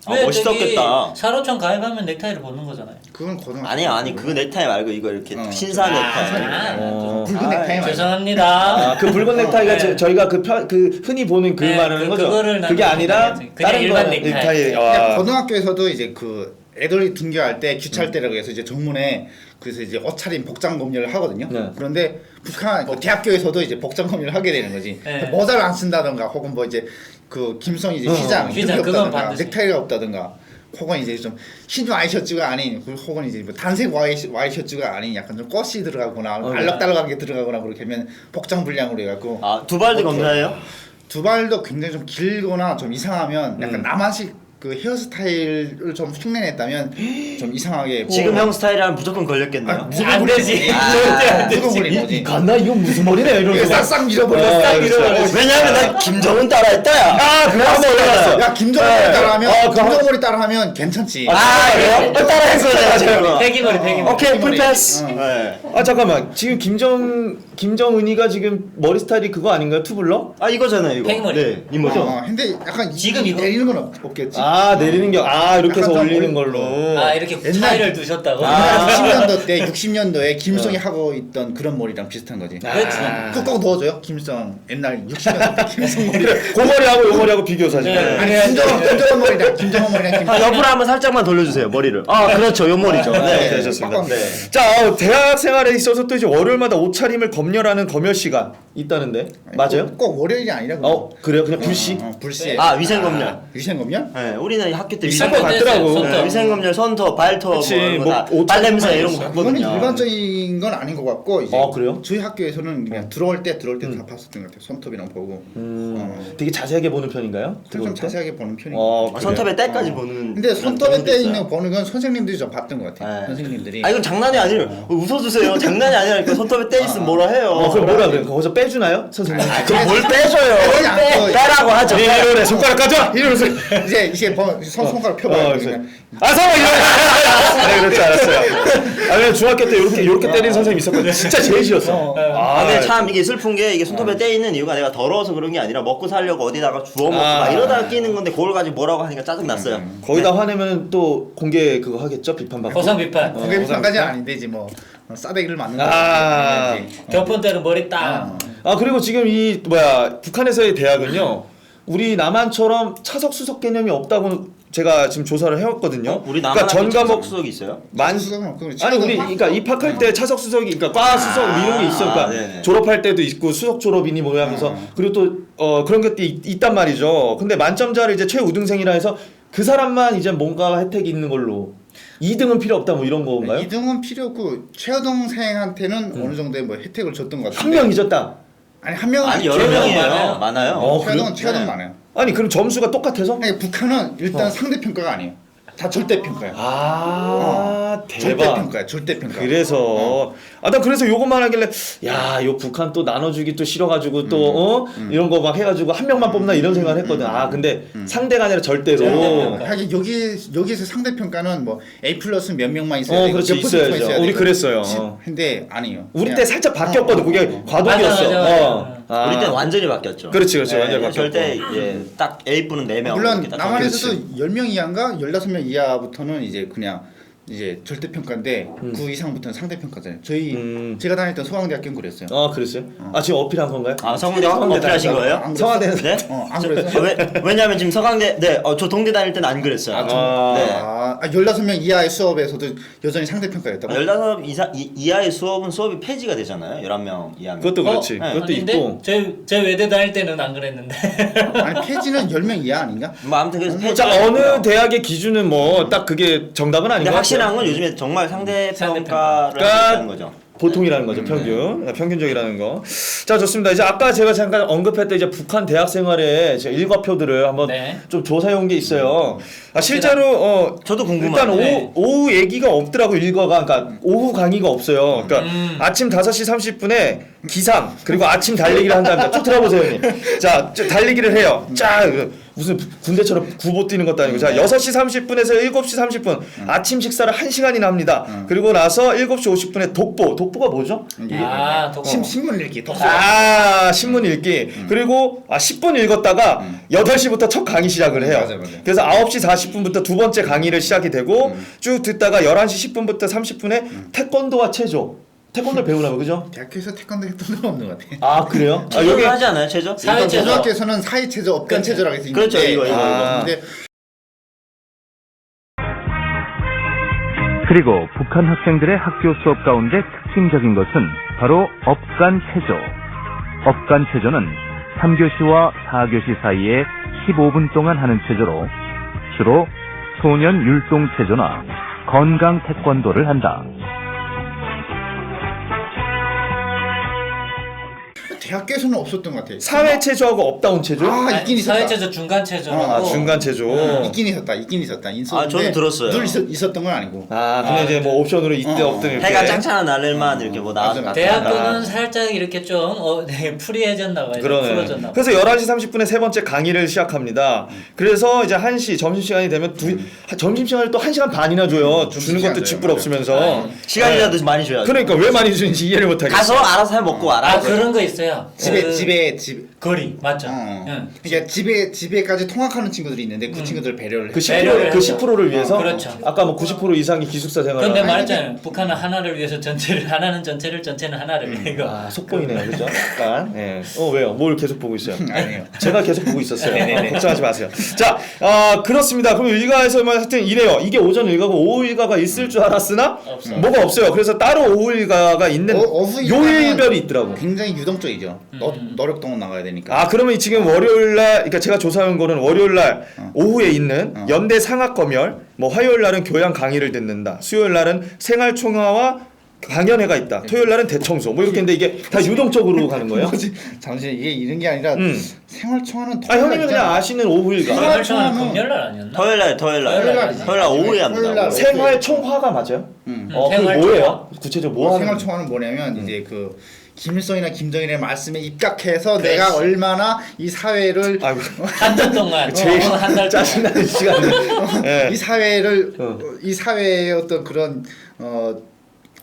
아, 멋있었겠다. 사로청 가입하면 넥타이를 벗는 거잖아요. 그건 고등학교. 아니야 그 넥타이 말고 이거 이렇게 신사 넥타이. 붉은 넥타이 말고. 죄송합니다. 그 붉은 넥타이가 저희가 그 흔히 보는 그 네, 말하는 거죠. 그거를 그게 나는 아니라 그냥 다른 일반 거 넥타이. 그냥 고등학교에서도 이제 그 애들이 등교할 때 규찰대라고 해서 이제 정문에 그래서 이제 옷차림 복장 검열을 하거든요. 네. 그런데 북한 그 대학교에서도 이제 복장 검열을 하게 되는 거지. 네. 모자를 안 쓴다던가 혹은 뭐 이제 그 김성 이제 휘장 휘장, 이런 게 그건 없다던가 반드시. 넥타이가 없다던가 혹은 이제 좀 흰 와이셔츠가 아닌 혹은 이제 뭐 단색 와이셔츠가 아닌 약간 좀 꽃이 들어가거나 알록달록한 게 들어가거나 그렇게 하면 복장 불량으로 해갖고 두발도 검사해요? 두발도 굉장히 좀 길거나 좀 이상하면 약간 남한식 그 헤어스타일을 좀 흉내냈다면 좀 이상하게 지금 형 스타일이라면 무조건 걸렸겠네요. 안 되지. 무조건 버린 거지. 갔나 이거 무슨 머리네 이런 이게 거. 싹싹 밀어버려. 싹 밀어버려. 왜냐면 난 김정은 따라했다야. 그거 한번 올라갔어. 야 김정머리 따라하면 김정머리 따라하면 괜찮지. 그래요? 따라했어 내가 제가. 패기머리. 오케이 풀패스. 잠깐만. 지금 김정은이가 지금 머리 스타일이 그거 아닌가요? 투블럭? 이거잖아요 이거. 팽이머리. 네 이모죠. 근데 약간 지금 이거? 내리는 건 없겠지. 내리는 게 이렇게 해서 약간 좀 올리는 걸로. 이렇게 옛날- 차이를 두셨다고? 60년도 때 60년도에 김일성이 하고 있던 그런 머리랑 비슷한 거지. 그렇죠. 그거 꼭 넣어줘요. 김일성 옛날 60년도 때 김일성 머리. 그 머리하고 요 머리하고 비교 사진. 네. 아니 김정은 머리랑 김정은 머리랑 김일성. 옆으로 한번 살짝만 돌려주세요 머리를. 그렇죠 요 머리죠. 네, 네. 되셨습니다. 빡빡. 네. 자, 대학 생활에 있어서 또 이제 월요일마다 옷차림을 검열하는 검열 시간. 있다는데 맞아요? 꼭 월요일이 아니라 그래요? 그냥 불시? 불시에. 아 위생검열. 위생검열? 네, 우리는 학교 때 있을 것 같더라고. 손톱. 네, 위생검열, 손톱, 발톱, 그치, 뭐 뭐 다 옷 빨냄새 이런 거 그거는 봤거든요. 일반적인 건 아닌 것 같고 이제 그래요? 저희 학교에서는 그냥 들어올 때 다 봤었던 것 같아요. 손톱이랑 보고. 되게 자세하게 보는 편인가요? 좀 들어올 때? 자세하게 보는 편이에요. 그래요? 손톱에 때까지 보는. 근데 손톱에 그런 때 경우도 있는 있어요. 거 보는 건 선생님들이 좀 봤던 것 같아요. 네. 선생님들이. 아 이건 장난이 아니에요. 웃어주세요. 장난이 아니라니까 손톱에 때 있으면 뭐라 해요. 그럼 뭐라 그래요? 거기서 빼주나요? 선생님? 그럼 뭘 빼줘요? 그냥 그- 빼라고 하죠. 이러네 손가락 까져? 이러면서 이제 손가락 펴봐요. 그러니까. 상호 이러네. 네, 그럴 줄 알았어요. 그냥 중학교 때 이렇게 때리는 선생님 있었거든요. 진짜 제일 싫었어. 근데 참 이게 슬픈 게 이게 손톱에 때 있는 이유가 내가 더러워서 그런 게 아니라 먹고 살려고 어디다가 주워 먹고 막 이러다가 끼는 건데 그걸 가지고 뭐라고 하니까 짜증 났어요. 거기다 화내면 또 공개 그거 하겠죠? 비판받고. 고상 비판. 공개 비판까지는 아닌데 이제 뭐 싸대기를 맞는 거. 교폰 때는 머리 딱. 그리고 지금 이 북한에서의 대학은요. 우리 남한처럼 차석 수석 개념이 없다고 제가 지금 조사를 해왔거든요. 우리 남한 전 과목 수석이 있어요? 아니 우리 그러니까 입학할 때 차석 수석이 그러니까 과 수석 이런 게 있어. 그러니까 네네. 졸업할 때도 있고 수석 졸업이니 뭐야 하면서 그리고 또 그런 것도 있단 말이죠. 근데 만점자를 이제 최우등생이라 해서 그 사람만 이제 뭔가 혜택이 있는 걸로 2등은 필요 없다 뭐 이런 건가요? 2등은 필요 없고 최우등생한테는 어느 정도의 뭐 혜택을 줬던 것 같은데. 한 명 잊었다. 아니 한 명은 아니 여러 명이에요. 많아요. 그래요? 최우등 네. 많아요. 아니 그럼 점수가 똑같아서? 아니, 북한은 일단 상대 평가가 아니에요. 다 절대 평가야. 절대 대박. 평가야. 절대 평가. 그래서 난 그래서 요것만 하길래 요 북한 또 나눠주기 또 싫어가지고 또 이런 거 막 해가지고 한 명만 뽑나 이런 생각을 했거든. 근데 상대가 아니라 절대로. 하긴 여기에서 상대 평가는 뭐 A+ 몇 명만 있어야 되고 그렇지, 몇 퍼센트만 있어야죠. 있어야 우리 되고. 그랬어요. 근데 아니에요. 우리 그냥 때 살짝 바뀌었거든. 그게 과도기였어. 맞아. 우리 때는 완전히 바뀌었죠. 그렇지, 완전히 바뀌었고. 절대 이제 딱 A분은 4명. 물론 남한에서도 10명 이하인가 15명 이하부터는 이제 그냥 이제 절대 평가인데 그 이상부터는 상대 평가잖아요. 제가 다녔던 서강대학교는 그랬어요. 그랬어요? 지금 어필한 건가요? 성대 어필하신 거예요? 안 성화대는 네? 안 그랬어? 왜냐면 지금 서강대 저 동대 다닐 때는 안 그랬어요. 16명 이하의 수업에서도 여전히 상대 평가였다고? 16 이하의 수업이 폐지가 되잖아요. 11명 이하면. 그것도 그렇지. 네. 그것도 있고. 제 외대 다닐 때는 안 그랬는데. 아니 폐지는 10명 이하 아닌가? 뭐 아무튼 그래서 폐지가 자, 어느 됐고요. 대학의 기준은 뭐 딱 그게 정답은 아닌 근데 것 같아요. 확실한 건 요즘에 정말 상대 평가를 그러니까 하는 거죠. 보통이라는 거죠. 평균적이라는 거. 자, 좋습니다. 이제 아까 제가 잠깐 언급했던 이제 북한 대학 생활의 일과표들을 한번 좀 조사해 온 게 있어요. 실제로 저도 일단 궁금한데. 오후 얘기가 없더라고 일과가. 그러니까 오후 강의가 없어요. 그러니까 아침 5시 30분에 기상 그리고 아침 달리기를 한답니다. 쭉 들어보세요, 형님. 자, 달리기를 해요. 쫙 무슨 군대처럼 구보 뛰는 것도 아니고. 자, 6시 30분에서 7시 30분 아침 식사를 1시간이나 합니다. 그리고 나서 7시 50분에 독보가 뭐죠? 신문 읽기 독서. 신문 읽기. 그리고 10분 읽었다가 8시부터 첫 강의 시작을 해요. 맞아. 그래서 9시 40분부터 두 번째 강의를 시작이 되고 쭉 듣다가 11시 10분부터 30분에 태권도와 체조. 태권도를 배우나요, 그죠? 대학교에서 태권도 했던 건 없는 것 같아. 그래요? 여기 하지 않아요, 체조? 사회체조. 고등학교에서는 사회체조, 업간체조라고 해서 있는데 그렇죠, 이거. 근데 그리고 북한 학생들의 학교 수업 가운데 특징적인 것은 바로 업간체조. 업간체조는 3교시와 4교시 사이에 15분 동안 하는 체조로 주로 소년 율동체조나 건강 태권도를 한다. 대학교에서는 없었던 것 같아. 사회 체조하고 업다운 체조? 있긴 있었다. 사회체조 중간 체조라고. 중간 체조. 있긴 있었다. 있었는데 저도 들었어요. 늘 있었던 건 아니고. 그냥 이제 뭐 옵션으로 이때 없든 이렇게. 해가 짱짱한 날에만 이렇게 뭐 나와서 맞아. 대학교는 살짝 이렇게 좀 프리해졌나 봐요. 그러네. 풀어졌나 봐요. 그래서 11시 30분에 세 번째 강의를 시작합니다. 그래서 이제 1시 점심시간이 되면 점심시간을 또 1시간 반이나 줘요. 주는 것도 줘요. 짓부럽으면서. 시간이라도 많이 줘야죠. 그러니까 왜 많이 주는지 이해를 못 하겠어. 가서 알아서 해 먹고 와라. 그런 거 있어요. 집에 거리 맞죠. 그러니까 집에까지 통학하는 친구들이 있는데 그 친구들 배려를 그 해. 10%를 위해서. 그렇죠. 아까 뭐 90% 이상이 기숙사 생활을. 근데 하고. 말했잖아요. 북한은 하나를 위해서 하나는 전체를, 전체는 하나를. 이거. 속보이네요, 그죠? 약간. 네. 왜요? 뭘 계속 보고 있어요? 아니에요. 제가 계속 보고 있었어요. 걱정하지 마세요. 자, 그렇습니다. 그럼 일가에서만 하여튼 이래요. 이게 오전 일가고 오후 일가가 있을 줄 알았으나 뭐가 없어요. 그래서 따로 오후 일가가 있는 오후 일가는 요일별이 있더라고. 굉장히 유동적이죠. 거죠. 노력동원 나가야 되니까. 아 그러면 지금 월요일날 그러니까 제가 조사한 거는 월요일날 오후에 있는 연대 상학검열 뭐 화요일날은 교양 강의를 듣는다 수요일날은 생활총화와 강연회가 있다 토요일날은 대청소 뭐 이렇게 했는데 이게 다 유동적으로 가는 거예요? 뭐지? 잠시 이게 이런 게 아니라 생활총화는 아 형님은 그냥 아시는 오후일가 생활총화는 금요일날 아니었나? 토요일날 오후에 합니다. 생활총화가 맞아요? 그게 생활총화. 뭐예요? 구체적으로 뭐 하는 생활총화는 뭐냐면 이제 그 김일성이나 김정일의 말씀에 입각해서 내가 얼마나 이 사회를 아이고 한 달 동안 제일 한 달 동안 짜증나는 시간을 예. 이 사회를 이 사회의 어떤 그런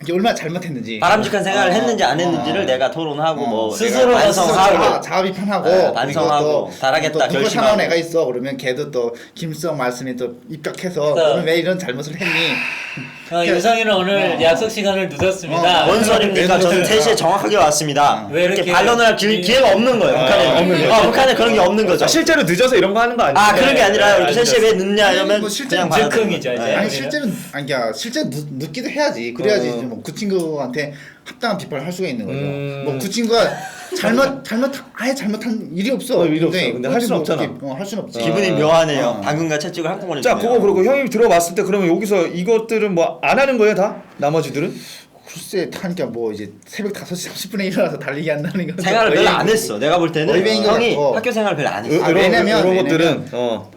이게 얼마나 잘못했는지 바람직한 생각을 했는지 안 했는지를 내가 토론하고 뭐 스스로가 반성하고 자아 비판하고 네, 반성하고 잘하겠다 누구 결심하고. 사나운 애가 있어 그러면 걔도 또 김일성 말씀에 또 입각해서 그래서- 너는 왜 이런 잘못을 했니? 유성이는 오늘 약속 시간을 늦었습니다. 뭔 소리입니까? 저는 3시에 정확하게 왔습니다. 왜 이렇게 반론을 할 기회가 없는 거예요. 북한에. 북한에 그런 게 없는 거죠. 실제로 늦어서 이런 거 하는 거 아니에요? 아 그런 게 아니라 이렇게 아니, 3시에 왜 늦냐 이러면 뭐 실제 그냥 받아들여요. 즉흥이죠, 이제. 네. 아니 실제는 아니 그러니까 실제 늦기도 해야지 그래야지 이제 뭐 그 친구한테 합당한 비판을 할 수가 있는 거죠. 뭐 그 친구가 아예 잘못한 일이 없어. 일이 없어. 근데 할 수는 없잖아. 할 수는 없지. 기분이 묘하네요. 당근과 채찍을 한꺼번에 자 주네요. 그거 그러고 형님 들어봤을 때 그러면 여기서 이것들은 뭐 안 하는 거예요 다? 나머지들은? 글쎄 하니까 뭐 이제 새벽 5시 30분에 일어나서 달리기 한다는 거. 생활을 별로 안 했어. 내가 볼 때는 어이뱅인 것 형이 같고. 학교 생활을 별로 안 했어. 왜냐면 이런 것들은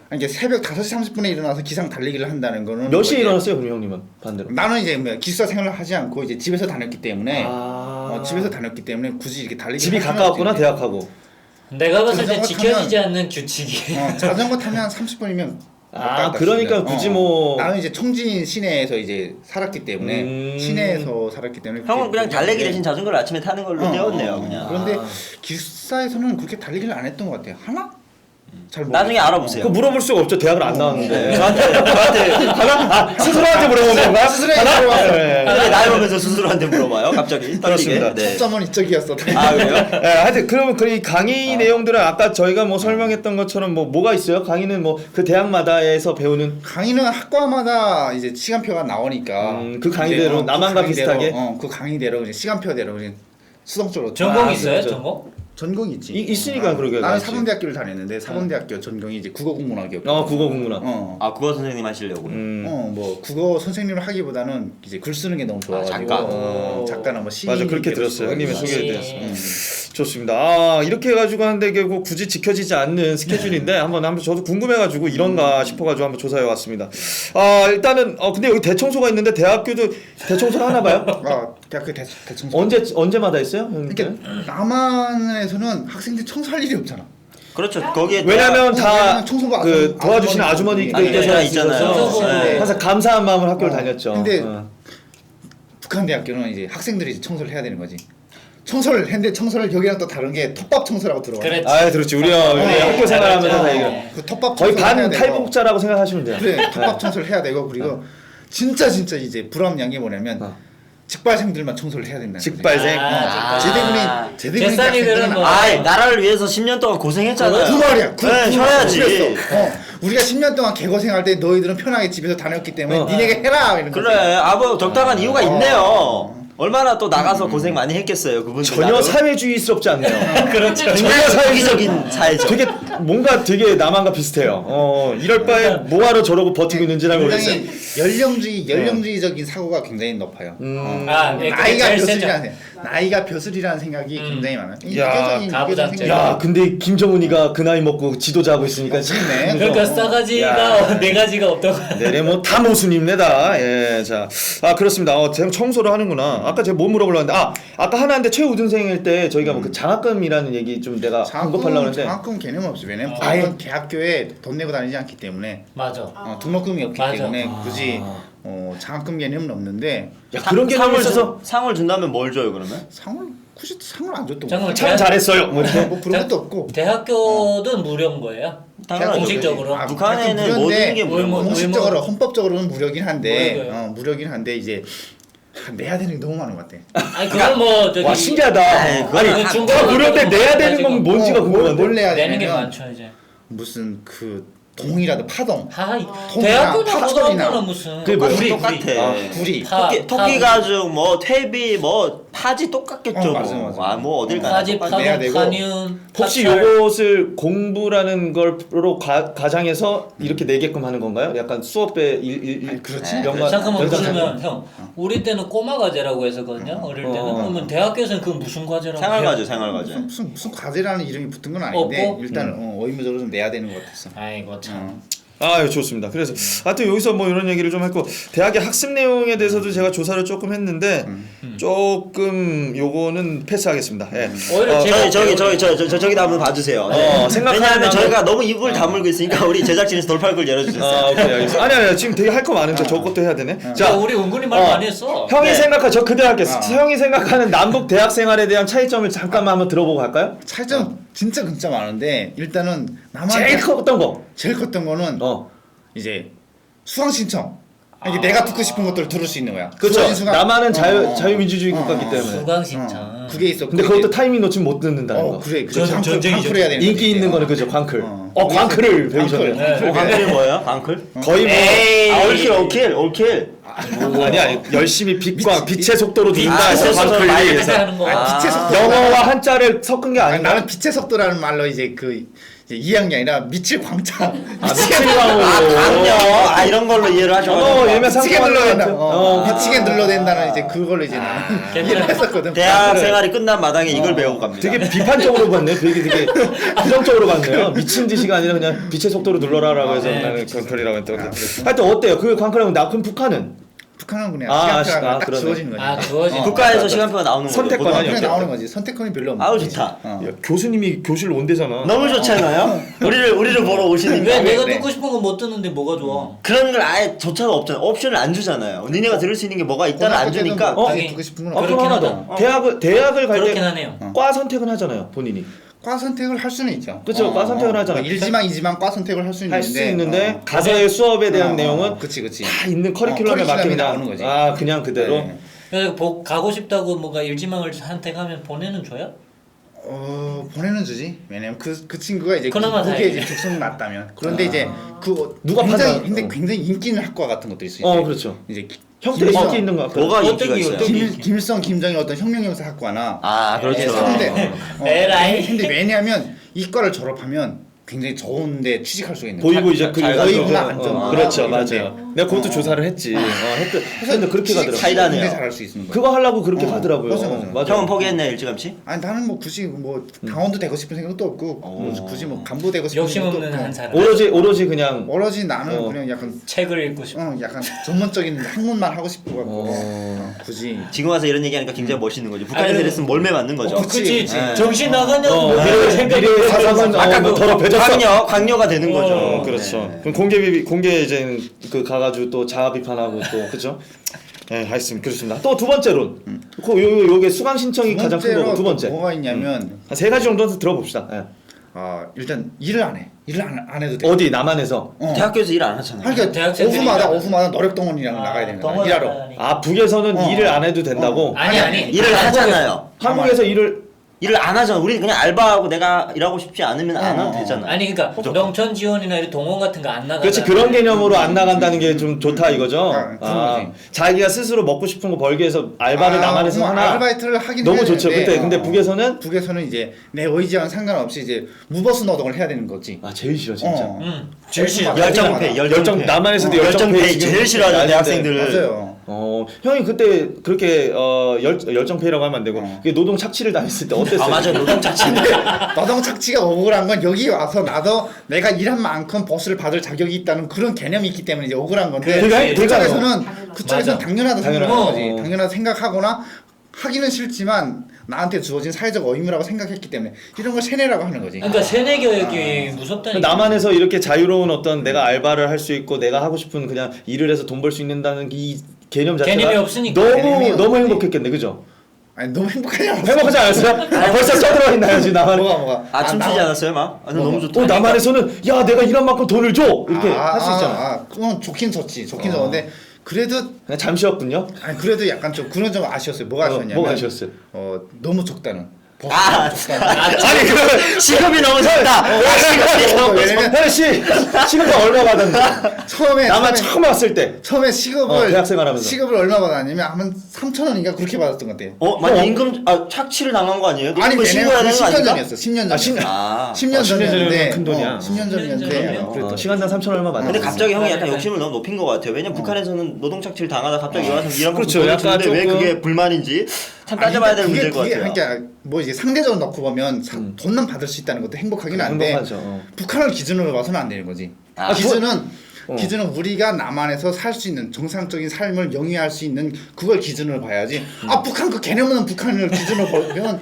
아니 이게 새벽 5시 30분에 일어나서 기상 달리기를 한다는 거는 몇 시에 뭐 일어났어요 그럼 형님은 반대로? 나는 이제 뭐 기숙사 생활을 하지 않고 이제 집에서 다녔기 때문에 아. 집에서 다녔기 때문에 굳이 이렇게 달리기 집이 가까웠구나 대학하고. 내가 봤을 때 자전거 지켜지지 않는 규칙이. 자전거 타면 한 30분이면 아, 그러니까 굳이 뭐- 나는 이제 청진 시내에서 이제 살았기 때문에 시내에서 살았기 때문에 형은 그냥 그렇게 달래기 이제- 대신 자전거를 아침에 타는 걸로 배웠네요. 그냥. 그런데 기숙사에서는 그렇게 달리기를 안 했던 것 같아요. 하나? 잘 나중에 알아보세요. 그 물어볼 수가 없죠 대학을 안 나왔는데. 저한테 하나? 스스로한테 물어보는 건가? 스스로에게 하나? 물어봤어요. 네. 근데 나이 먹으면서 스스로한테 물어봐요. 갑자기 그렇습니다. 네. 초점은 이쪽이었어. 아 그래요? 네, 하여튼 그러면 그 강의 내용들은 아까 저희가 뭐 설명했던 것처럼 뭐가 있어요? 강의는 뭐 그 대학마다에서 배우는 강의는 학과마다 이제 시간표가 나오니까 그 강의대로 이제, 남한과 그 강의대로, 비슷하게? 그 강의대로 이제 시간표대로 이제 수동적으로 전공 아, 있어요? 그렇죠. 전공? 전공이 있지. 있으니까 그러게 나는 가야지. 사범대학교를 다녔는데 사범대학교 전공이 이제 국어국문학이었고. 국어 국문학. 아 국어 선생님 하시려고. 뭐 국어 선생님을 하기보다는 이제 글 쓰는 게 너무 좋아가지고 작가? 작가나 뭐 시인 맞아 그렇게 들었어요. 형님의 소개에 대해서. 좋습니다. 아 이렇게 해가지고 하는데 결국 굳이 지켜지지 않는 스케줄인데 한번 저도 궁금해가지고 이런가 싶어가지고 한번 조사해 왔습니다. 아 일단은 근데 여기 대청소가 있는데 대학교도 대청소를 하나 봐요? 대학교 대청소. 언제마다 있어요, 형님? 이렇게 남한에서는 학생들 청소할 일이 없잖아. 그렇죠. 거기에 왜냐면 다 왜냐면 청소부 그 도와주시는 아주머니께서 아, 있잖아요. 있어서 네. 항상 감사한 마음으로 학교를 다녔죠. 근데 북한 대학교는 이제 학생들이 이제 청소를 해야 되는 거지. 청소를 했는데 청소를 여기랑 또 다른 게 톱밥 청소라고 들어와. 그래. 아 그렇지 우리 학교 생활하면서 다 얘기를 그 톱밥 거의 청소를 반 해야 되고. 탈북자라고 생각하시면 돼요. 그래 톱밥 청소를 해야 되고 그리고 진짜 이제 불합리한 게 뭐냐면 직발생들만 청소를 해야 된다는 거지. 직발생. 제대군이 뱃살이들은 뭐- 아 나라를 위해서 10년 동안 고생했잖아요. 그 말이야. 네, 쉬어야지. 우리가 10년 동안 개고생할 때 너희들은 편하게 집에서 다녔기 때문에 니네가 해라 이런 거지. 그래. 아뭐 적당한 이유가 있네요. 얼마나 또 나가서 고생 많이 했겠어요 그분들. 전혀 나름. 사회주의스럽지 않네요. 그렇죠. 굉장히 사회적인 사회죠. 되게 뭔가 되게 남한과 비슷해요. 이럴 바에 뭐하러 저러고 버티고 있는지를 모르겠어요. 굉장히 연령주의적인 사고가 굉장히 높아요. 네, 그게 나이가 제일 벼슬이라는 나이가 벼슬이라는 생각이 굉장히 많아요. 가부장적. 생각이 야 근데 김정은이가 그 나이 먹고 지도자 하고 있으니까 그렇네. 그러니까 싸가지가 네 가지가 없다고. 내래 뭐다 모순입니다. 예, 자, 그렇습니다. 제가 청소를 하는구나. 아까 제가 뭐 물어보려고 했는데, 아까 하나인데 최우등생일 때 저희가 뭐 그 장학금이라는 얘기 좀 내가 언급하려고 했는데, 장학금 개념 없지. 왜냐면 아예- 북한은 대학교에 돈 내고 다니지 않기 때문에 맞아. 등록금이 없기 맞아. 때문에 굳이 장학금 개념은 없는데 야 그런 개념이 있어서 상을 준다면 뭘 줘요 그러면? 굳이 상을 안 줬던 잠깐만, 거. 참 잘했어요. 뭐 이렇게. 뭐 그런 것도 없고. 대학교도 무료인 거예요? 당연하죠. 공식적으로. 북한에는 모든 게 무료인 거죠. 공식적으로 헌법적으로는 무료긴 한데 무료예요. 무료긴 한데 이제 내야 되는 게 너무 많은 것 같아. 아니 그건 뭐 저기 와 신기하다. 아이, 아니 그건 다 중국어로 무료인데 내야 되는 가지고 건 뭔지가 궁금한데. 뭘 내야 내는 게 되냐면 많죠 이제. 무슨 그 동이라도 파동. 대학교나 파천이나. 고등학교는 무슨 그게 뭐야? 구리, 똑같아. 구리. 파- 토끼 가죽 뭐 퇴비 뭐 파지 똑같겠죠. 맞아, 뭐. 맞아. 아, 뭐 어딜 가나 파지, 똑같네. 내야 파동, 되고. 파니움, 혹시 타찰. 요것을 공부라는 걸로 가장해서 이렇게 내게끔 하는 건가요? 약간 수업에 그렇지. 연관 잠깐만 연관- 그러면 형 우리 때는 꼬마 과제라고 했었거든요. 어릴 때는 그러면 대학교에서는 그 무슨 과제라고 생활과제, 해요? 생활과제. 무슨 과제라는 이름이 붙은 건 아닌데 없고? 일단 의무적으로 좀 내야 되는 것 같았어. 아이고 참. 아, 좋습니다. 그래서 하여튼 여기서 뭐 이런 얘기를 좀 했고 대학의 학습 내용에 대해서도 제가 조사를 조금 했는데 조금 요거는 패스하겠습니다. 예. 오히려 제가 저기다 한번 봐주세요. 네. 생각하는 왜냐하면 나무- 저희가 너무 입을 다물고 있으니까 우리 제작진에서 돌팔구를 열어주셨어요. 아, 오케이, 알겠어. 아니 지금 되게 할 거 많은데 저것도 해야 되네. 자 우리 은근히 말 많이 했어. 형이 네. 생각하 저 그대로 할게요. 형이 생각하는 남북 대학 생활에 대한 차이점을 잠깐만 한번 들어보고 갈까요? 차이점 진짜 많은데 일단은 제일 컸던 거. 제일 컸던 거는 이제 수강 신청. 이게 내가 듣고 싶은 것들을 들을 수 있는 거야. 그렇죠. 주어진 수강- 남한은 자유민주주의 국가이기 때문에. 수강 신청. 그게 있어. 근데 그것도 타이밍 놓치면 못 듣는다는 거. 그래. 전쟁이죠. 광클 해야 되는 인기 있는 거는 그죠, 광클. 광클을 배우셨네. 광클이 뭐예요? 광클? 거의 뭐 아, 올킬. 아니 열심히 빛의 속도로 빛의 둔다 해서 속도로 광클을 많이 위해서. 하는 거. 빛의 속도. 영어와 한자를 섞은 게 아니, 아닌가? 나는 빛의 속도라는 말로 이제 이제 이해한 게 아니라 미칠 광자. 미칠광으로. 아, 이런 걸로 이해를 하셔가지고. 예매 미치게 상품하는 것 눌러댄다. 같아. 미치게 눌러댄다는 이제 그걸로 이제 나는 이해를 했었거든. 대학 생활이 끝난 마당에 이걸 배우고 갑니다. 되게 비판적으로 봤네. 되게 부정적으로 봤네요. 미친 듯이가 아니라 그냥 빛의 속도로 눌러라라고 해서 나는 광클이라고 했던 건데. 하여튼 어때요? 그 광클하면 나 그럼 북한은 북한은 그냥 시간표가 딱 그러네. 주어지는 거지. 아 주어진. 국가에서 시간표가 나오는 거죠. 선택권 고등학교 아니야? 그냥 때. 나오는 거지. 선택권이 별로 없는 아우 거지. 좋다. 야, 교수님이 교실 온대잖아. 너무 좋잖아요. 우리를 보러 오시는 왜 게. 내가 네. 듣고 싶은 건 못 듣는데 뭐가 좋아? 그런 걸 아예 조차가 없잖아. 옵션을 안 주잖아요. 니네가 들을 수 있는 게 뭐가 있다는 안 주니까. 뭐 하긴. 듣고 싶은 건 그럼 그렇긴 하나 하다. 더. 대학을 갈 그렇긴 때 하네요. 과 선택은 하잖아요, 본인이. 과 선택을 할 수는 있죠. 그쵸, 과 선택을 하잖아. 일지망 이지망 과 선택을 할 수는 할 수 있는데 있는데 가서의 수업에 대한 내용은 그치. 다 있는 커리큘럼에 맞게 커리큘럼이 그냥 나오는 거지. 그냥 그대로. 네. 그래서 가고 싶다고 뭐가 일지망을 선택하면 보내는 줘요? 보내는 주지. 왜냐면 그 친구가 이제 그나마 그게 다행이네. 이제 죽순 맞다면. 그런데 이제 그 누가 굉장히 판단- 근데 굉장히 인기 있는 학과 같은 것도 있어요. 그렇죠. 이제 형태 인기 있는 거 같아. 뭐가 어떤 인기가 게 있어요? 어떤 게? 김일성, 김정일 어떤 혁명영사 학과나 아 그렇죠. 근데 에라이. 근데 왜냐면 이과를 졸업하면 굉장히 좋은데 취직할 수가 있는 보이고 이제 그 보이구나 안전. 그렇죠, 맞아요. 내가 그것도 조사를 했지. 했는데 그렇게 가더라고. 사이다네요. 굉장히 잘할 수 있는 거야. 그거 하려고 그렇게 가더라고요. 맞아. 형은 포기했네 일찌감치? 아니 나는 뭐 굳이 뭐 당원도 되고 싶은 생각도 없고 뭐 굳이 뭐 간부 되고 싶은 욕심 생각도 없는 없고. 한 사람. 오로지 그냥 오로지 나는 그냥 약간 책을 읽고 싶어. 약간 전문적인 학문만 하고 싶어 갖고 굳이 지금 와서 이런 얘기하니까 굉장히 멋있는 거죠. 북한에서 이랬으면 몰매 맞는 거죠. 그치. 네. 정신 나가냐고. 미래의 사상은 뭐 더럽혀졌어. 광녀가 되는 거죠. 그렇죠. 그럼 공개 이제 그 가가지고 또 자아 비판하고 또 그죠? 네, 하여튼 그렇습니다. 또 두 번째로 요게 수강 신청이 가장 큰 거고 두 번째. 뭐가 있냐면 한 세 가지 정도는 들어봅시다. 예. 일단 일을 안 해. 일을 안 해도 돼. 어디 남한에서? 대학교에서 일 안 하잖아요. 그러니까 대학생들이 오후마다 노력동원이랑 나가야 되는 거야. 일하러. 아 북에서는 일을 안 해도 된다고? 아니. 일을 하잖아요. 한국에서 일을 안 하잖아. 우리는 그냥 알바하고 내가 일하고 싶지 않으면 안 하면 되잖아. 아니 그러니까 농촌 지원이나 이런 동원 같은 거 안 나가. 그렇지 그런 개념으로 안 나간다는 게 좀 좋다 이거죠. 그런 거지. 자기가 스스로 먹고 싶은 거 벌기 위해서 알바를 남한에서 뭐 하나. 아르바이트를 하긴 너무 해야 좋죠. 되는데, 근데 북에서는 북에서는 이제 내 의지와는 상관없이 이제 무버스 노동을 해야 되는 거지. 제일 싫어 진짜. 제일 싫어. 열정 남한에서도 열정 페이 페이 지금 제일 싫어하는 아닌데. 대학생들을. 맞아요. 형이 그때 그렇게 열정 페이라고 하면 안 되고 그게 노동 착취를 당했을 때 어땠어요? 아 맞아 노동 착취인데. 노동 착취가 억울한 건 여기 와서 나도 내가 일한 만큼 보스를 받을 자격이 있다는 그런 개념이 있기 때문에 이제 억울한 건데 그쪽에서는 당연하다 생각하는 당연하죠. 거지. 당연하다 생각하거나 하기는 싫지만 나한테 주어진 사회적 의무라고 생각했기 때문에 이런 걸 세뇌라고 하는 거지. 그러니까 세뇌 교육이 무섭다니까. 남한에서 이렇게 자유로운 어떤 내가 알바를 할 수 있고 내가 하고 싶은 그냥 일을 해서 돈 벌 수 있는다는 이 개념 자체가 개념이 없으니까. 너무 행복했겠네, 그죠? 아니 너무 행복하지 않았어? 행복하지 않았어요? 벌써 써들어 있나요 지금 남한? 뭐가? 아 춤추지 않았어요 막? 아, 너무 좋다. 남한에서는 야 내가 일한 만큼 돈을 줘 이렇게 할 수 있잖아. 그건 좋긴 좋은데 그래도 그냥 잠시였군요. 그래도 약간 좀 그런 좀 아쉬웠어요. 뭐가 아쉬웠냐면 뭐가 아쉬웠어요? 너무 적다는. 아니 그 시급이 너무 적다. 시급이 너무 왜냐면 현우 씨 시급은 얼마 받았는데? 처음에 나만 처음 왔을 때. 처음에 시급을 대학생활하면서. 시급을 얼마 받았냐면 한 3,000원인가 그렇게 받았던 것 같아요. 많이 임금 착취를 당한 거 아니에요? 아니 그거 신고해야 되는 거 10년 아닌가? 전이었어. 10년 전. 아. 10년 전이었는데 큰 돈이야. 10년 전이었는데 시간당 3,000 얼마 받았는데. 근데 갑자기 형이 약간 욕심을 너무 높인 것 같아요. 왜냐면 북한에서는 노동 착취를 당하다 갑자기 와서 이런 거 그렇죠. 돈을 약간 주는데 왜 조금- 그게 불만인지 참 따져봐야 될 문제일 것 같아요. 그러니까 뭐 이제 상대적으로 놓고 보면 돈만 받을 수 있다는 것도 행복하긴 한데 행복하죠. 북한을 기준으로 봐서는 안 되는 거지. 기준은 우리가 남한에서 살 수 있는 정상적인 삶을 영위할 수 있는 그걸 기준으로 봐야지. 북한 그 개념 없는 북한을 기준으로 보면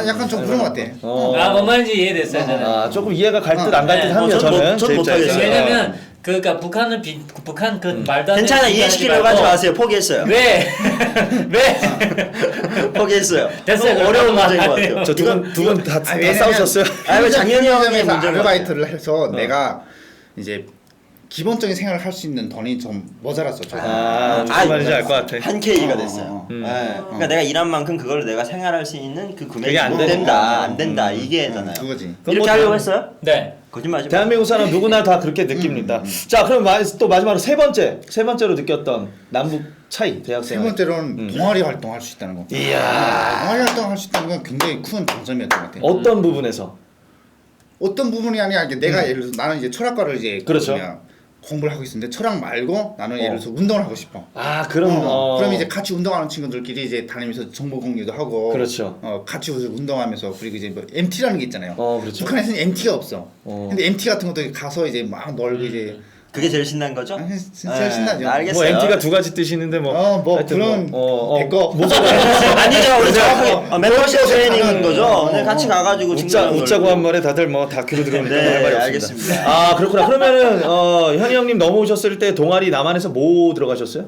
약간 좀 그런 것 같아. 뭔 말인지 이해됐어요 저는. 조금 이해가 갈 듯 안 갈 듯 네. 합니다. 저는 전 제 못하겠어요. 입장에서. 왜냐면 그러니까 북한 그 말도 안 되는 괜찮아 소리 이해시키려고 말고 하지 마세요. 포기했어요. 왜? 포기했어요. 됐어요. 너무 어려운 문제인 것 아니에요. 같아요. 저 두 분 다 왜냐면 싸우셨어요? 왜 작년에 형이 편의점에서 문제인 것 아르바이트를 해서 내가 이제 기본적인 생활을 할 수 있는 돈이 좀 모자랐어. 무슨 말인지 알 것 같아. 한 K가 됐어요. 그러니까 내가 일한 만큼 그걸 내가 생활할 수 있는 그 금액이 그게 안 안 된다 이게잖아요. 그거지. 그럼 이렇게 뭐 하려고 했어요? 네. 거짓말하지 마. 대한민국 사람 누구나 다 그렇게 느낍니다. 자, 그럼 또 마지막으로 세 번째로 느꼈던 남북 차이 세 대학생. 번째로는 동아리 활동할 수 있다는 거. 이야. 동아리 활동할 수 있다는 건 굉장히 큰 장점이었던 것 같아. 어떤 부분에서? 어떤 부분이 아니라 이게 내가 예를 들어서 나는 이제 철학과를 이제 그렇죠. 공부를 하고 있었는데 철학 말고 나는 예를 들어서 운동을 하고 싶어. 그럼 이제 같이 운동하는 친구들끼리 이제 다니면서 정보 공유도 하고. 그렇죠. 같이 운동하면서 그리고 이제 뭐 MT라는 게 있잖아요. 그렇죠. 북한에서는 MT가 없어. 근데 MT 같은 것도 가서 이제 막 놀고 이제. 그게 제일 신난 거죠? 제일 신나죠. 알겠어요. 뭐 MT가 두 가지 뜻이 있는데 뭐. 하여튼 그런 뭐, 백거 아니죠. 우리 정확하게 멤버십 트레이닝인 거죠. 네, 같이 가가지고 웃자고 한 말에 다들 뭐 다큐로 들어오니까 네, 할 말이 알겠습니다. 없습니다. 그렇구나. 그러면은 현희 형님 넘어오셨을 때 동아리 남한에서 뭐 들어가셨어요?